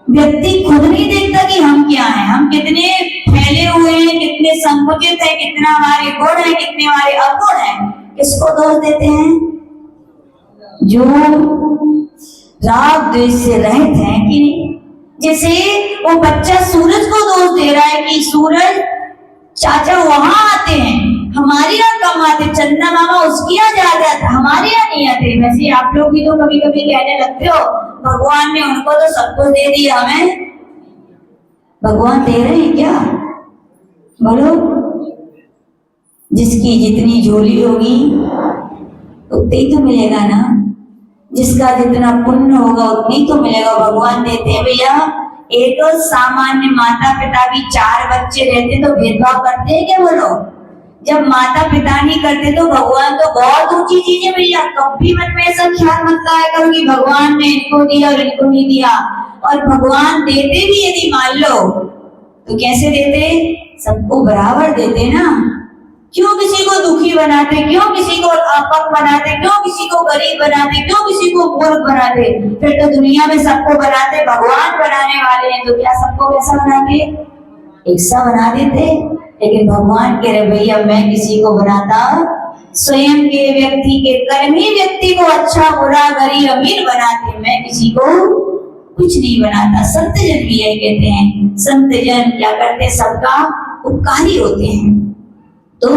व्यक्ति खुद नहीं देखता कि हम क्या हैं, हम कितने फैले हुए हैं, कितने संकुचित है, कितना हमारे गुण है, कितने हमारे अवगुण है। किसको दोष देते हैं? जो राग द्वेष से रहित है कि नहीं। जैसे वो बच्चा सूरज को दोष दे रहा है कि सूरज चाचा वहां आते हैं, हमारे यहाँ कम आते, चंदा मामा उसके यहाँ ज्यादा, हमारे यहाँ नहीं आते। वैसे आप लोग भी तो कभी कभी कहने लगते हो भगवान ने उनको तो सब कुछ दे दिया, हमें भगवान दे रहे हैं क्या? बोलो। जिसकी जितनी झोली होगी उतना ही तो मिलेगा ना, जिसका जितना पुण्य होगा उतना ही तो मिलेगा। भगवान देते हैं भैया। एक सामान्य माता पिता भी 4 बच्चे रहते तो भेदभाव करते हैं क्या? बोलो। जब माता पिता नहीं करते तो भगवान तो बहुत ऊंची चीज है भैया। कभी मन में ऐसा ख्याल मत लाया करो कि भगवान ने इनको दिया और इनको नहीं दिया। और भगवान देते भी यदि मान लो तो कैसे देते? सबको बराबर देते ना। क्यों किसी को दुखी बनाते, क्यों किसी को अपंग बनाते, क्यों किसी को गरीब बनाते, क्यों किसी को मूर्ख बनाते? फिर तो दुनिया में सबको बनाते, भगवान बनाने वाले हैं तो क्या सबको कैसा बनाते? एक सा बना देते। लेकिन भगवान कह रहे भैया मैं किसी को बनाता स्वयं के व्यक्ति के कर्म ही व्यक्ति को अच्छा बुरा गरीब अमीर बनाते, मैं किसी को कुछ नहीं बनाता। संत जन भी यही कहते हैं। संत जन क्या करते? सबका उपकारी होते हैं। तो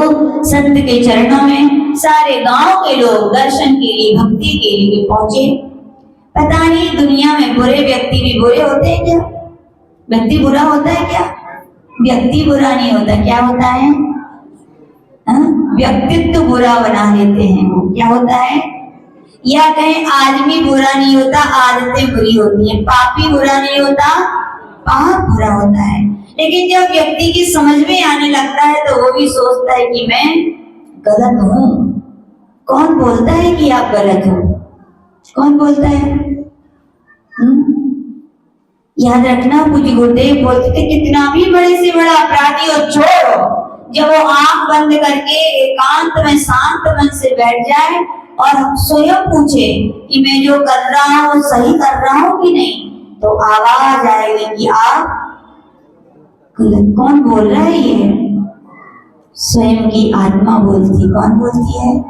संत के चरणों में सारे गांव के लोग दर्शन के लिए, भक्ति के लिए पहुंचे। पता नहीं दुनिया में बुरे व्यक्ति भी बुरे होते हैं क्या? व्यक्ति बुरा होता है क्या? व्यक्ति बुरा नहीं होता। क्या होता है? व्यक्तित्व बुरा बना देते हैं। वो क्या होता है? या कहें आदमी बुरा नहीं होता, आदतें बुरी होती हैं। पापी बुरा नहीं होता, पाप बुरा होता है। लेकिन जब व्यक्ति की समझ में आने लगता है तो वो भी सोचता है कि मैं गलत हूं। कौन बोलता है कि आप गलत हो? कौन बोलता है? याद रखना पूज्य गुरुदेव बोलते थे कितना भी बड़े से बड़ा अपराधी हो छोड़ो, जब वो आंख बंद करके एकांत में शांत मन से बैठ जाए और स्वयं पूछे कि मैं जो कर रहा हूं सही कर रहा हूं कि नहीं, तो आवाज आएगी कि आप गलत। कौन बोल रहा है? ये स्वयं की आत्मा बोलती। कौन बोलती है?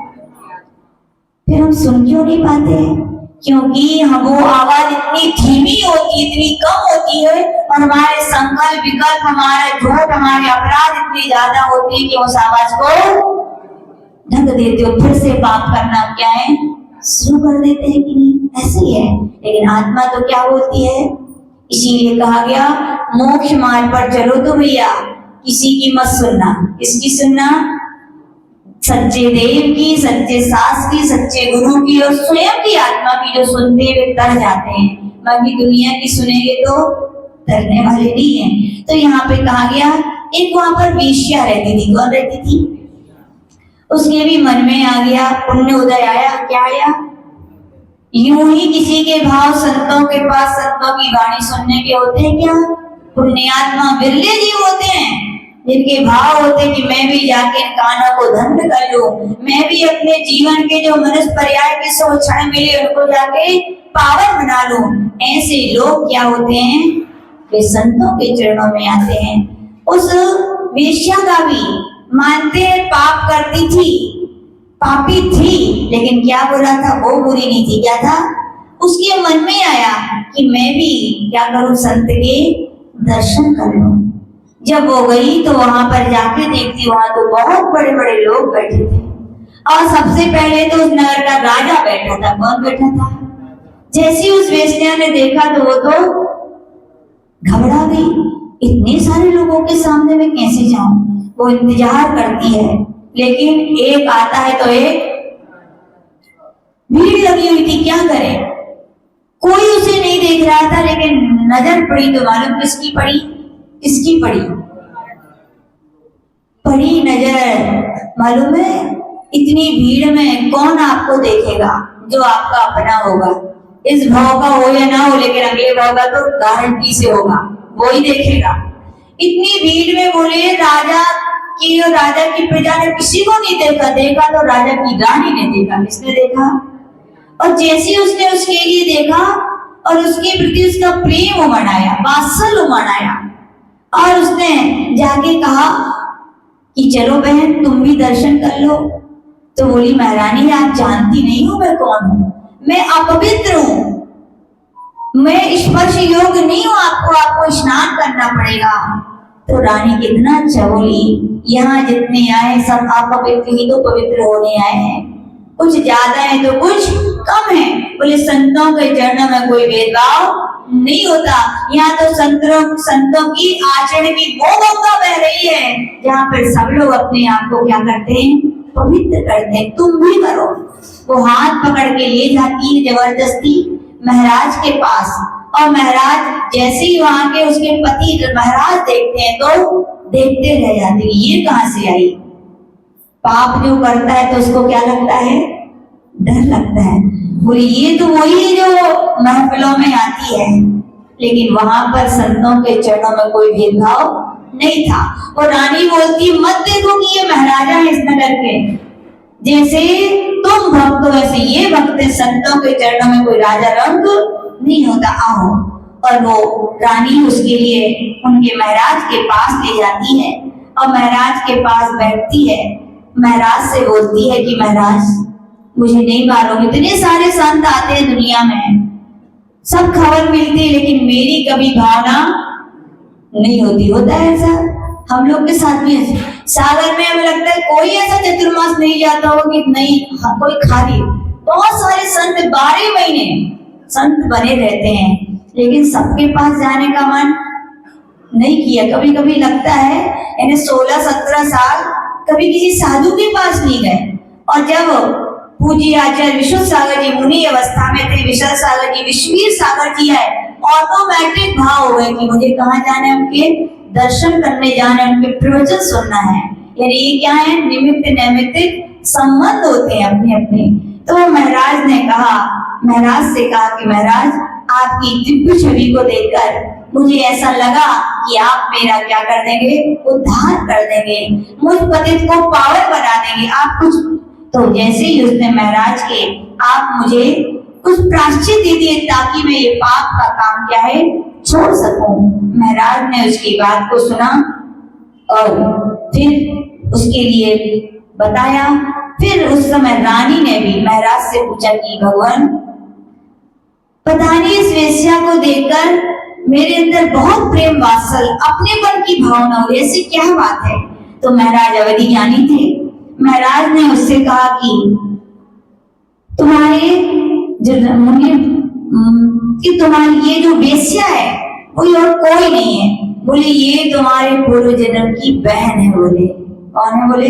फिर हम सुन क्यों नहीं पाते? क्योंकि हम वो आवाज इतनी धीमी होती है, इतनी कम होती है और हमारे संकल्प विकल्प, हमारा झूठ, हमारे अपराध इतनी ज्यादा होती है कि उस आवाज को ढक देते हो, फिर से पाप करना क्या है शुरू कर देते हैं कि नहीं? ऐसे ही है। लेकिन आत्मा तो क्या बोलती है? इसीलिए कहा गया मोक्ष मार्ग पर चलो तो भैया किसी की मत सुनना। किसकी सुनना? सच्चे देव की, सच्चे सास की, सच्चे गुरु की और स्वयं की आत्मा की। जो सुनते वे तर जाते हैं, बाकी दुनिया की सुनेंगे तो तरने वाले नहीं है। तो यहाँ पे कहा गया एक वहां पर वेश्या रहती थी। कौन रहती थी? उसके भी मन में आ गया पुण्य उदय आया। क्या आया? यूं ही किसी के भाव संतों के पास संतों की वाणी सुनने के होते हैं क्या? पुण्यात्मा बिरले जीव होते हैं जिनके भाव होते कि मैं भी जाके कानों को धन्य कर लूं, मैं भी अपने जीवन के जो मनुष्य पर्याय के 100 क्षण मिले उनको जाके पावन बना लूं। ऐसे लोग क्या होते हैं? वे संतों के चरणों में आते हैं। उस वेश्या का भी मानते हैं पाप करती थी, पापी थी, लेकिन क्या बुरा था? वो बुरी नहीं थी। क्या था? उसके मन में आया कि मैं भी क्या करूं, संत के दर्शन कर लूं। जब वो गई तो वहां पर जाके देखती, वहां तो बहुत बड़े बड़े लोग बैठे थे और सबसे पहले तो उस नगर का राजा बैठा था। कौन बैठा था? जैसे उस वेश्या ने देखा तो वो तो घबरा गई। इतने सारे लोगों के सामने मैं कैसे जाऊं? वो इंतजार करती है, लेकिन एक आता है तो एक भीड़ लगी हुई थी। क्या करे? कोई उसे नहीं देख रहा था, लेकिन नजर पड़ी तो मालूम किसकी पड़ी? किसकी पड़ी? पड़ी नजर मालूम है? इतनी भीड़ में कौन आपको देखेगा? जो आपका अपना होगा। इस भाव का हो या ना हो, लेकिन अगले भाव का तो गारंटी से होगा, वो ही देखेगा। इतनी भीड़ में बोले राजा की और राजा की प्रजा ने किसी को नहीं देखा। देखा तो राजा की रानी ने देखा। किसने देखा? और जैसे उसने उसके लिए देखा और उसके प्रति उसका प्रेम उमड़ आया, वात्सल्य उमड़ आया और उसने जाके कहा कि चलो बहन तुम भी दर्शन कर लो। तो बोली महारानी आप जानती नहीं हो मैं कौन हूं, मैं अपवित्र हूं, मैं स्पर्श योग्य नहीं हूं, आपको स्नान करना पड़ेगा। तो रानी कितना अच्छा बोली, यहाँ जितने आए सब अपवित्र ही तो पवित्र होने आए हैं, कुछ ज्यादा है तो कुछ कम है। बोले संतों के चरणों में कोई भेदभाव नहीं होता। यहाँ तो संतों की आचरण की वो गंगा बह रही है जहाँ पर सब लोग अपने आप को क्या करते हैं? पवित्र करते हैं। तुम भी करो। वो हाथ पकड़ के ले जाती है जबरदस्ती महाराज के पास, और महाराज जैसे ही वहां के उसके पति महाराज देखते हैं तो देखते रह जाते हैं ये कहां से आई। पाप जो करता है तो उसको क्या लगता है? डर लगता है। बोले ये तो वही जो महफिलों में आती है, लेकिन वहां पर संतों के चरणों में कोई भेदभाव नहीं था। और रानी बोलती मत देखो कि ये महाराजा है इस नगर के, जैसे तुम भक्त वैसे ये भक्त, संतों के चरणों में कोई राजा रंग नहीं होता, आओ। और वो रानी उसके लिए उनके महाराज के पास ले जाती है और महाराज के पास बैठती है। महाराज से बोलती है कि महाराज मुझे नहीं मालूम, इतने सारे संत आते हैं दुनिया में, सब खबर मिलती है, लेकिन मेरी कभी भावना नहीं होती। होता है ऐसा? हम लोग के साथ भी ऐसे सागर में हमें लगता है कोई ऐसा चतुर्मास नहीं जाता हो कि नहीं कोई खाली। बहुत सारे संत 12 महीने संत बने रहते हैं, लेकिन सबके पास जाने का मन नहीं किया। कभी कभी लगता है यानी 16-17 साल कभी किसी साधु के पास नहीं गए। और जब पूज्य आचार्य विश्व सागर जी मुनि अवस्था में थे, विशाल सागर जी, विश्वीर सागर जी आए, ऑटोमेटिक भाव हो गए कि मुझे कहाँ जाना है? उनके दर्शन करने जाना है, उनके प्रवचन सुनना है। यानी ये क्या है? निमित्त नैमित्तिक संबंध होते हैं अपने अपने। तो महाराज ने कहा, महाराज से कहा कि महाराज आपकी दिव्य छवि को देखकर मुझे ऐसा लगा कि आप मेरा क्या कर देंगे? उद्धार कर देंगे, मुझ पतित को पावन बना देंगे। आप कुछ तो जैसे ही उसने महाराज के आप मुझे कुछ प्रायश्चित दे दिए ताकि मैं ये पाप का काम क्या है छोड़ सकूं। महाराज ने उसकी बात को सुना और फिर उसके लिए बताया। फिर उस समय रानी ने भी महाराज से पूछा कि भगवान पता नहीं इस वेश्या को देखकर मेरे अंदर बहुत प्रेम वात्सल अपनेपन की भावना हुई, ऐसी क्या बात है? तो महाराज अवधि ज्ञानी थे। महाराज ने उससे कहा कि तुम्हारे जो मुनि कि तुम्हारी ये जो वेश्या है कोई और कोई नहीं है। बोले ये तुम्हारे पूर्व जन्म की बहन है। बोले कौन है? बोले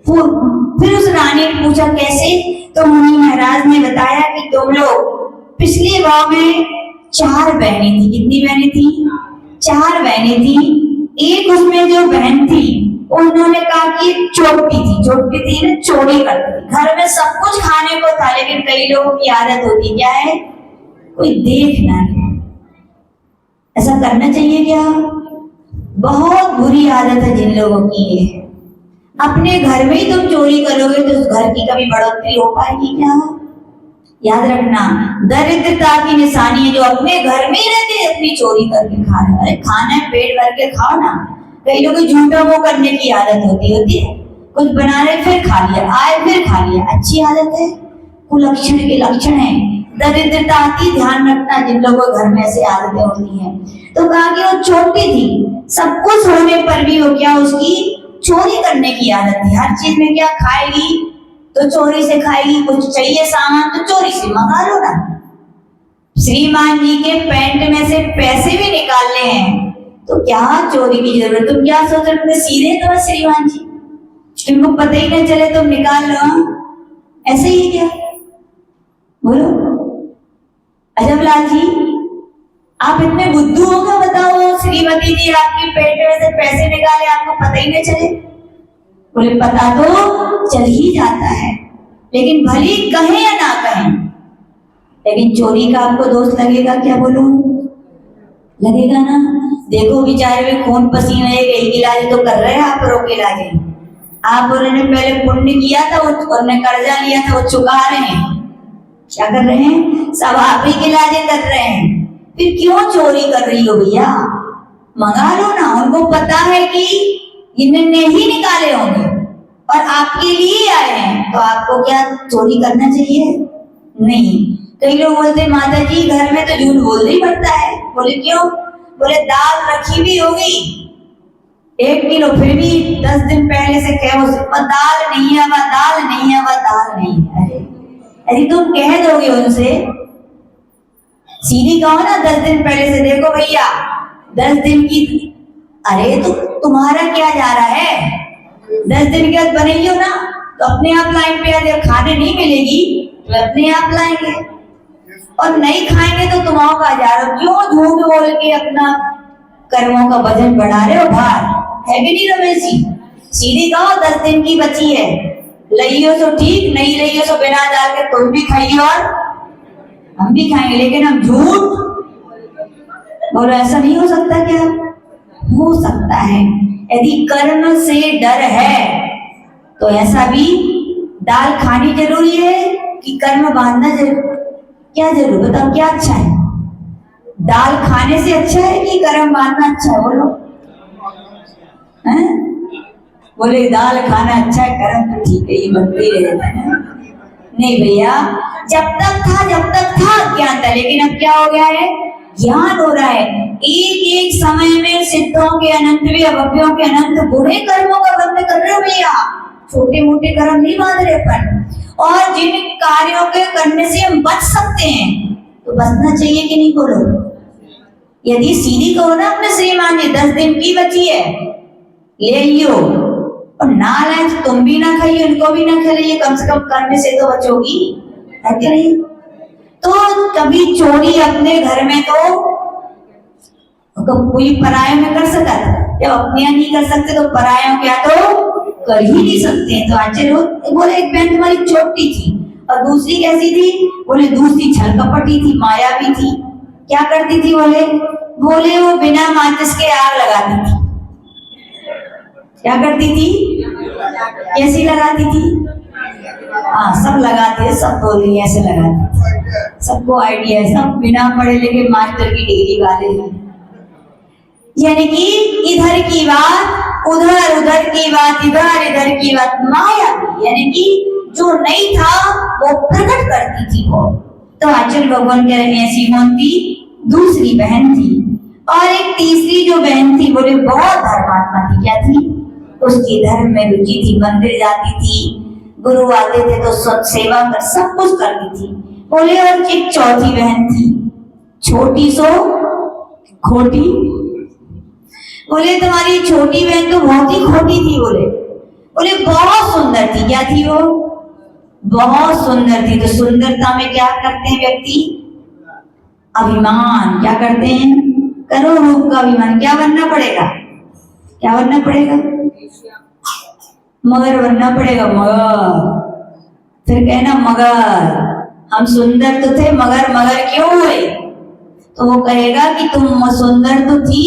फिर उस रानी ने पूछा कैसे? तो मुनि महाराज ने बताया कि तुम लोग पिछले भाव में 4 बहनें थी। कितनी बहनें थी? 4 बहनें थी। एक उसमें जो बहन थी उन्होंने कहा कि चोटी थी ना, चोरी करती थी। घर में सब कुछ खाने को था, लेकिन कई लोगों की आदत होती क्या है? कोई देख ना ले। ऐसा करना चाहिए क्या? बहुत बुरी आदत है जिन लोगों की ये है। अपने घर में ही तुम चोरी करोगे तो उस घर की कभी बढ़ोतरी हो पाएगी क्या? याद रखना, दरिद्रता की निशानी है जो अपने घर में ही रहते अपनी चोरी करके खा रहे। अरे खाना है पेट भर के खाओ ना। कई लोगों को झूठा वो करने की आदत होती है, कुछ बना रहे फिर खा लिया, आए फिर खा लिया। अच्छी आदत है? कुलक्षण के लक्षण है। दरिद्रता आती, ध्यान रखना जिन लोगों के घर में ऐसी आदतें होती हैं। तो कहा कि वो छोटी थी, सब कुछ होने पर भी वो क्या, उसकी चोरी करने की आदत थी। हर चीज में क्या खाएगी तो चोरी से खाएगी, कुछ चाहिए सामान तो चोरी से मंगा लो ना। श्रीमान जी के पैंट में से पैसे भी निकालने हैं तो क्या चोरी की जरूरत? तुम क्या सोच रहे थे? सीधे तो श्रीमान जी, तुमको पता ही नहीं चले तुम निकाल लो। ऐसे ही क्या? बोलो अजबलाल जी, आप इतने बुद्धू हो क्या? बताओ श्रीमती जी आपकी पेट में से पैसे निकाले, आपको पता ही नहीं चले? बोले पता तो चल ही जाता है, लेकिन भली कहें या ना कहें, लेकिन चोरी का आपको दोष लगेगा क्या? बोलो लगेगा ना। देखो बेचारे में खून पसीना है, एक इलाज तो कर रहे हैं आप, रोके इलाज आप। उन्होंने पहले पुण्य किया था, उन्होंने कर्जा लिया था, वो चुका रहे हैं। क्या कर रहे हैं? सब आप ही के इलाज कर रहे हैं। फिर क्यों चोरी कर रही हो भैया? मंगा लो ना। उनको पता है कि इन्होंने ही निकाले होंगे और आपके लिए आए हैं, तो आपको क्या चोरी करना चाहिए? नहीं। कई लोग बोलते माता जी घर में तो झूठ बोलना ही पड़ता है। बोले क्यों? बोले दाल रखी भी होगी 1 किलो, फिर भी 10 दिन पहले से कहो दाल नहीं है, वह दाल नहीं है, वह दाल नहीं है। अरे तुम कह दोगे उनसे, सीधी कहो ना 10 दिन पहले से, देखो भैया 10 दिन की, अरे तो तुम्हारा क्या जा रहा है? 10 दिन के बाद बनाइयो ना, तो अपने आप लाइन पे आ जाए। खाने नहीं मिलेगी तो अपने आप लाएंगे, और नहीं खाएंगे तो तुम्हारा का जा रहा। क्यों झूठ बोल के अपना कर्मों का वजन बढ़ा रहे हो? भार है भी नहीं रमेश जी। सीधी कहो 10 दिन की बची है, लइयो तो ठीक, नहीं लइयो तो बिना डाल के तुम भी खाइए और हम भी खाएंगे, लेकिन हम झूठ बोलो। ऐसा नहीं हो सकता क्या? हो सकता है। यदि कर्म से डर है तो ऐसा भी दाल खानी जरूरी है कि कर्म बांधना जरूरी? क्या जरूर? बताओ क्या अच्छा है? दाल खाने से अच्छा है कि कर्म बांधना अच्छा है? बोलो बोले दाल खाना अच्छा है, कर्म तो ठीक है, ये बनते ही रहता है। नहीं भैया, जब तक था ज्ञान था, लेकिन अब क्या हो गया है? ज्ञान हो रहा है। एक समय में सिद्धों के अनंत भी, अभव्यों के अनंत बुरे कर्मों का बंध कर रहे हो भैया। छोटे मोटे कर्म नहीं बांध रहे अपन। और जिन कार्यों के करने से हम बच सकते हैं तो बचना चाहिए कि नहीं? बोलो। यदि सीधी कहो ना अपने श्रीमान जी 10 दिन की बची है, ले लियो, और ना लाए तो तुम भी ना खाइए, उनको भी ना खिलाइए, कम से कम करने से तो बचोगी, है क्या नहीं? तो कभी चोरी अपने घर में तो कोई परायों में कर सकता था, जब अपने यहाँ नहीं कर सकते तो परायों क्या तो कर ही नहीं सकते। तो आचार्य बोले एक बहन तुम्हारी छोटी थी, और दूसरी कैसी थी? बोले दूसरी छल कपटी थी, माया भी थी। क्या करती थी? बोले वो बिना माचिस के आग लगाती थी। क्या करती थी? कैसी लगाती थी? हाँ सब लगाते हैं, सब बोल रही है ऐसे लगाती थी। सबको आइडिया है, सब बिना पढ़े लिखे मास्टर की डिग्री वाले हैं। यानी कि इधर की बात उधर, उधर की बात इधर की बात माया, यानी कि जो नहीं था वो प्रकट करती थी वो। तो आचार्य भगवान कह रहे हैं ऐसी कौन थी? दूसरी बहन थी, और एक तीसरी जो बहन थी बोले बहुत धर्मात्मा थी। क्या थी? उसकी धर्म में रुचि थी, मंदिर जाती थी, गुरु आते थे तो सेवा कर सब कुछ करती थी। बोले और एक चौथी बहन थी, छोटी सो खोटी। बोले तुम्हारी छोटी बहन तो बहुत ही खोटी थी। बोले बहुत सुंदर थी। क्या थी वो? बहुत सुंदर थी। तो सुंदरता में क्या करते हैं व्यक्ति? अभिमान। क्या करते हैं? करो रूप का अभिमान। क्या बनना पड़ेगा? क्या बनना पड़ेगा? मगर बनना पड़ेगा, मगर। फिर कहना मगर हम सुंदर तो थे, मगर क्यों हुए? तो वो कहेगा कि तुम सुंदर तो थी,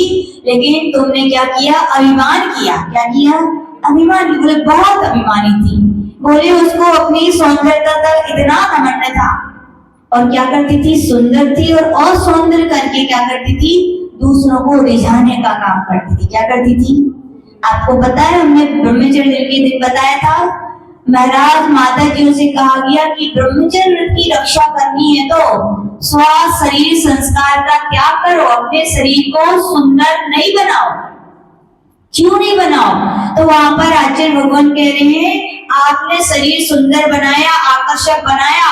लेकिन तुमने क्या किया? अभिमान किया। क्या किया? अभिमान। बोले बहुत अभिमानी थी। बोले उसको अपनी सौंदर्यता तक इतना घमंड था, और क्या करती थी? सुंदर थी और सौंदर्य करके क्या करती थी? दूसरों को रिझाने का काम करती थी। क्या करती थी? आपको पता है, हमने ब्रह्मचर्य के दिन बताया था, महाराज माता जी से कहा गया कि ब्रह्मचर्य की रक्षा करनी है तो स्व शरीर संस्कार का त्याग करो, अपने शरीर को सुंदर नहीं बनाओ। क्यों नहीं बनाओ? तो वहां पर आचार्य भगवान कह रहे हैं आपने शरीर सुंदर बनाया, आकर्षक बनाया।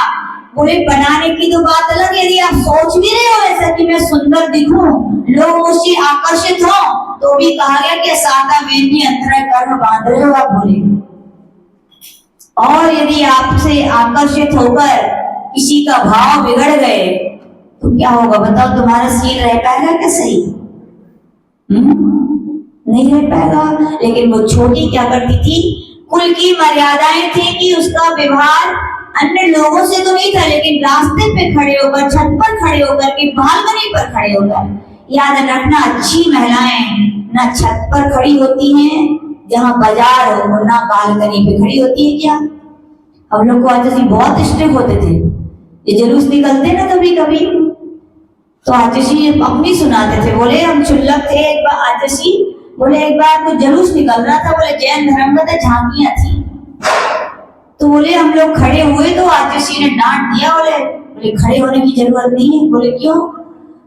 बोले बनाने की तो बात अलग है, यदि आप सोच भी रहे हो ऐसा कि मैं सुंदर दिखूं, लोग मुझसे आकर्षित हो, तो भी कहा गया कि साता वेदी अंतरा कर्म बांध रहे हो आप। बोले और यदि आपसे आकर्षित होकर किसी का भाव बिगड़ गए तो क्या होगा बताओ? तुम्हारा शील रह पाएगा क्या सही? नहीं रह पाएगा। लेकिन वो छोटी क्या करती थी? कुल की मर्यादाएं थी कि उसका व्यवहार अन्य लोगों से तो नहीं था, लेकिन रास्ते पे खड़े होकर, छत पर खड़े होकर के, बालकनी पर खड़े होकर, याद रखना अच्छी महिलाएं ना छत पर खड़ी होती हैं जहां बाजार हो, ना बालकनी पे खड़ी होती है। क्या हम लोग को आचार्य बहुत स्ट्रिक्ट होते थे, ये जुलूस निकलते ना कभी कभी तो आचार्य अपनी सुनाते थे। बोले हम क्षुल्लक थे, एक बार आचार्य बोले एक बार तो जुलूस निकल रहा था, बोले जैन धर्म में तो झांकियां थी, तो बोले हम लोग खड़े हुए तो आचार्य ने डांट दिया। बोले खड़े होने की जरूरत नहीं है। बोले क्यों?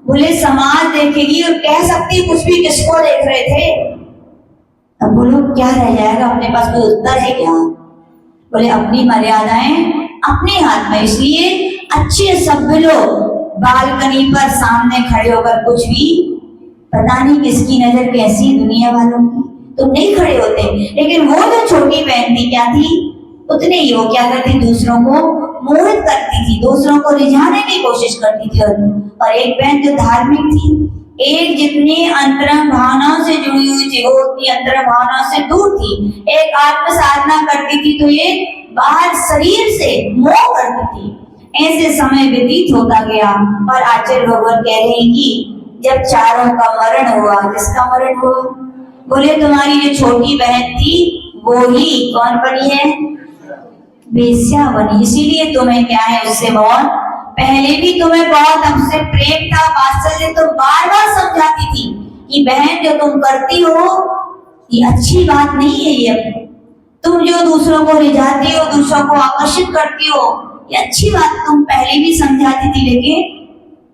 बोले समाज देखेगी और कह सकती कुछ भी, किसको देख रहे थे? अब बोलो क्या रह जाएगा? अपने पास कोई उत्तर है क्या? बोले अपनी मर्यादाएं अपने हाथ में, इसलिए अच्छे सभ्य लोग बालकनी पर सामने खड़े होकर कुछ भी, पता नहीं किसकी नजर कैसी दुनिया वालों की, तो नहीं खड़े होते। लेकिन वो जो छोटी बहन थी क्या थी? उतने ही वो क्या करती? दूसरों को मोहित करती थी, दूसरों को रिझाने की कोशिश करती थी। और एक बहन जो धार्मिक थी, एक जितनी अंतरंग भावनाओं से जुड़ी हुई थी वो उतनी अंतरंग भावनाओं से दूर थी। एक आत्म साधना करती थी तो ये बाहर शरीर से मोह करती थी। ऐसे समय व्यतीत होता गया और आचार्य भगवान कह रहे हैं कि जब चारों का मरण हुआ, किसका मरण हुआ? बोले तुम्हारी जो छोटी बहन थी वो ही कौन बनी है? वेश्या बनी। इसीलिए तुम्हें क्या है उससे बहुत, पहले भी तुम्हें बहुत हमसे प्रेम था, वात्सल्य, तो बार बार समझाती थी कि बहन जो तुम करती हो ये अच्छी बात नहीं है। ये तुम जो दूसरों को रिझाती हो, दूसरों को आकर्षित करती हो, ये अच्छी बात तुम पहले भी समझाती थी लेकिन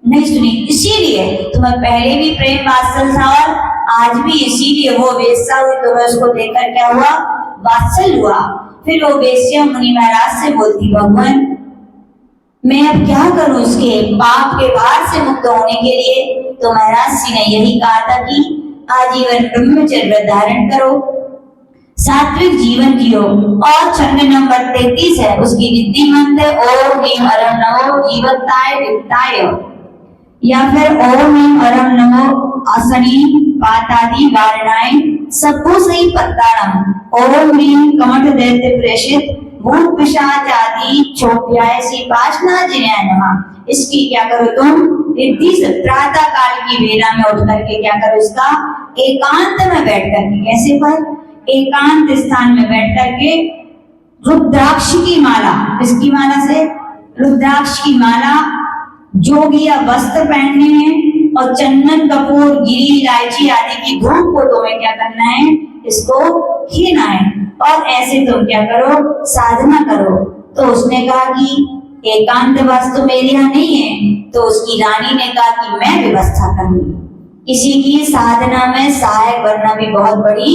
नहीं सुनी। इसीलिए तुम्हें पहले भी प्रेम वात्सल्य था और आज भी, इसीलिए वो वेश्या हुई। तुम्हें उसको देखकर क्या हुआ? वात्सल्य हुआ। फिर वो वेश्या मुनि महाराज से बोलती भगवान मैं अब क्या करूं इसके पाप के भार से मुक्त होने के लिए? तो महाराज जी ने यही कहा था कि आजीवन ब्रह्मचर्य धारण करो, सात्विक जीवन जियो। और छंद नंबर 33 है, उसकी रिद्धि मंत्र ओम ह्रीं अरम नमो जीवत्ताय वित्ताय, या फिर ओम ह्रीं अरम नमो असनी पातादि वारणाय सबको सही पत्तारम, ओम ह्रीं कमठ दैत्य प्रेषित भूत पिशाच आदि छोप्यायसी वासना जिन्हें नमः। इसकी क्या करो तुम? रिद्धि से प्रातः काल की वेला में उठ करके क्या करो? इसका एकांत में बैठ करके, कैसे पर? एकांत स्थान में बैठ करके रुद्राक्ष की माला, इसकी माला से रुद्राक्ष की माला, जोगिया वस्त्र पहनने हैं और चंदन कपूर गिरी इलायची आदि की धूप को तुम्हें क्या करना है? इसको खीना है और ऐसे तुम क्या करो? साधना करो। तो उसने कहा कि एकांतवास तो मेरे यहाँ नहीं है, तो उसकी रानी ने कहा कि मैं व्यवस्था करूंगी। किसी की साधना में सहायक बनना भी बहुत बड़ी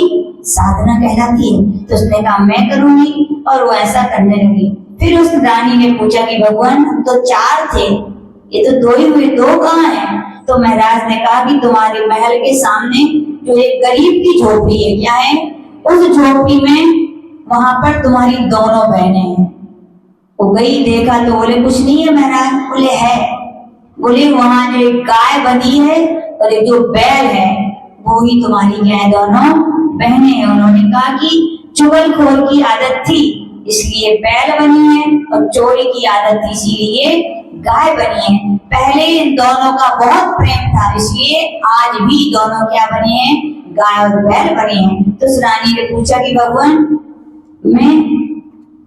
साधना कहलाती है। तो उसने कहा मैं करूंगी, और वो ऐसा करने लगी। फिर उस रानी ने पूछा कि भगवान हम तो 4 थे, ये तो 2 ही हुए, 2 कहाँ हैं? तो महाराज ने कहा कि तुम्हारे महल के सामने जो एक गरीब की झोपड़ी है, क्या है, उस झोपड़ी में वहां पर तुम्हारी दोनों बहनें हैं। वो गई, देखा तो बोले कुछ नहीं है महाराज। बोले है, बोले वहां जो एक गाय बंधी है और एक जो बैल है वो ही तुम्हारी क्या है, दोनों बहनें हैं। उन्होंने कहा कि चुगलखोर की आदत थी इसलिए बैल बनी है, और चोरी की आदत थी इसीलिए गाय बनी है। पहले इन दोनों का बहुत प्रेम था इसलिए आज भी दोनों क्या बने हैं, गाय और बैल बने हैं। तो उस रानी ने पूछा कि भगवान मैं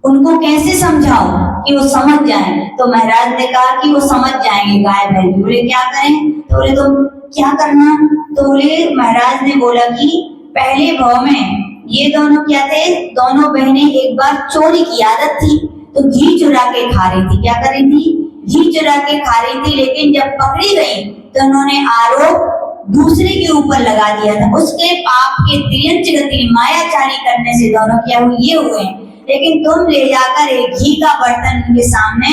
उनको कैसे समझाऊं कि वो समझ जाएं? तो महाराज ने कहा कि वो समझ जाएंगे गाय बैल। बोले क्या करें? तो बोले तुम क्या करना? तो बोले महाराज ने बोला कि पहले भाव में ये दोनों क्या थे, दोनों बहनें एक बार चोरी की आदत थी तो घी चुरा के खा रही थी। क्या कर रही थी? घी चुरा के खा रही थी। लेकिन जब पकड़ी गई तो उन्होंने आरोप दूसरे के ऊपर लगा दिया था। उसके पाप के तिर्यंच गति मायाचारी करने से दोनों क्या हुए, ये हुए। लेकिन तुम ले जाकर एक घी का बर्तन उनके सामने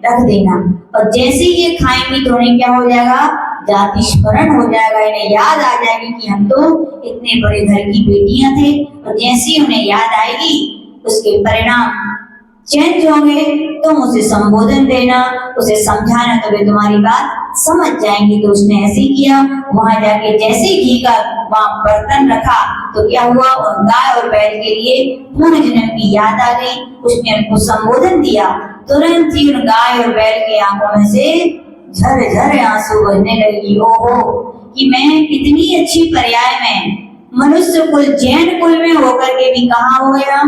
रख देना, और जैसे ये खाएंगी तो उन्हें क्या हो जाएगा, जाति स्मरण हो जाएगा। इन्हें याद आ जाएगी कि हम तो इतने बड़े घर की बेटियां थे, और जैसे ही उन्हें याद आएगी उसके परिणाम चेंज होंगे। तुम उसे संबोधन देना, उसे समझाना, तो वे तुम्हारी बात समझ जाएंगी। तो उसने ऐसे किया। वहां जाके जैसे घी का वहां बर्तन रखा तो क्या हुआ, उन गाय और बैल के लिए पूर्व जन्म की याद आ गई। उसने उनको संबोधन दिया, तुरंत ही उन गाय और बैल के आंखों में से झर-झर आंसू बहने लगी। ओहो, कि मैं इतनी अच्छी पर्याय में मनुष्य कुल जैन कुल में होकर के भी कहाँ हो गया,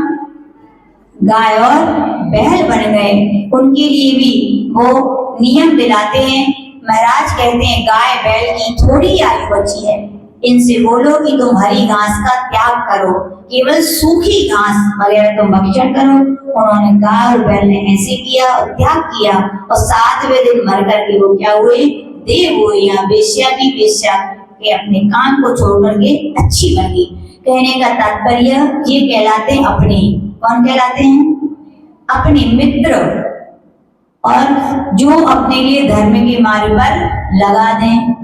गाय और बैल बन गए। उनके लिए भी वो नियम दिलाते हैं। महाराज कहते हैं गाय बैल की थोड़ी आयु बची है, इनसे बोलो कि तुम हरी घास का त्याग करो, केवल सूखी घास वगैरह तुम भक्षण करो। उन्होंने गाय और बैल ने ऐसे किया और त्याग किया, और 7वें दिन मर करके वो क्या हुए, देव हुए। या वेश्या की वेश्या के अपने काम को छोड़ करके अच्छी बन गई। कहने का तात्पर्य ये कहलाते हैं अपने, कौन कहलाते हैं, अपने मित्र, और जो अपने लिए धर्म के मार्ग पर लगा दें।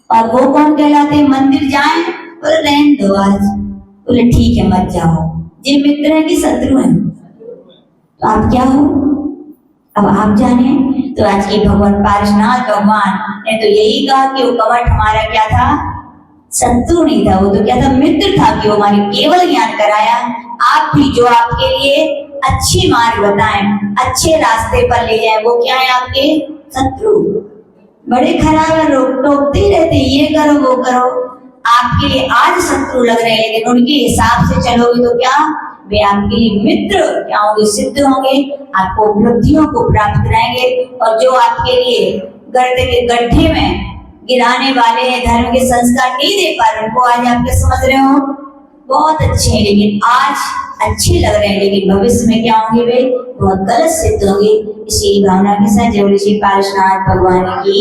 और वो कौन कहलाते हैं, मंदिर जाएं, बोले रहने दो आज, बोले ठीक है मत जाओ। ये मित्र है कि शत्रु है? तो आप क्या हो, अब आप जाने। तो आज के भगवान पारसनाथ भगवान ने तो यही कहा कि वो कवट हमारा क्या था, शत्रु नहीं था, वो तो क्या था, मित्र था, कि वो हमारे केवल ज्ञान कराया। आप भी जो आपके लिए अच्छी मार्ग बताएं, अच्छे रास्ते पर ले जाएं, वो क्या है, आपके शत्रु। बड़े खराब है, लोग टोकते ही रहते, ये करो वो करो। आपके लिए आज शत्रु लग रहे हैं, लेकिन उनके हिसाब से चलोगे तो क्या, वे आपके लिए मित्र क्या होंगे, सिद्ध होंगे, आपको उपलब्धियों को प्राप्त कराएंगे। और जो आपके लिए गर्त के गड्ढे में गिराने वाले हैं, धर्म के संस्कार नहीं दे पा रहे, उनको आज आप क्या समझ रहे हो, बहुत अच्छे हैं, लेकिन आज अच्छे लग रहे हैं, लेकिन भविष्य में क्या होंगे, वे बहुत गलत सिद्ध होंगे। इसी भावना के साथ जय बोले श्री पारसनाथ भगवान की।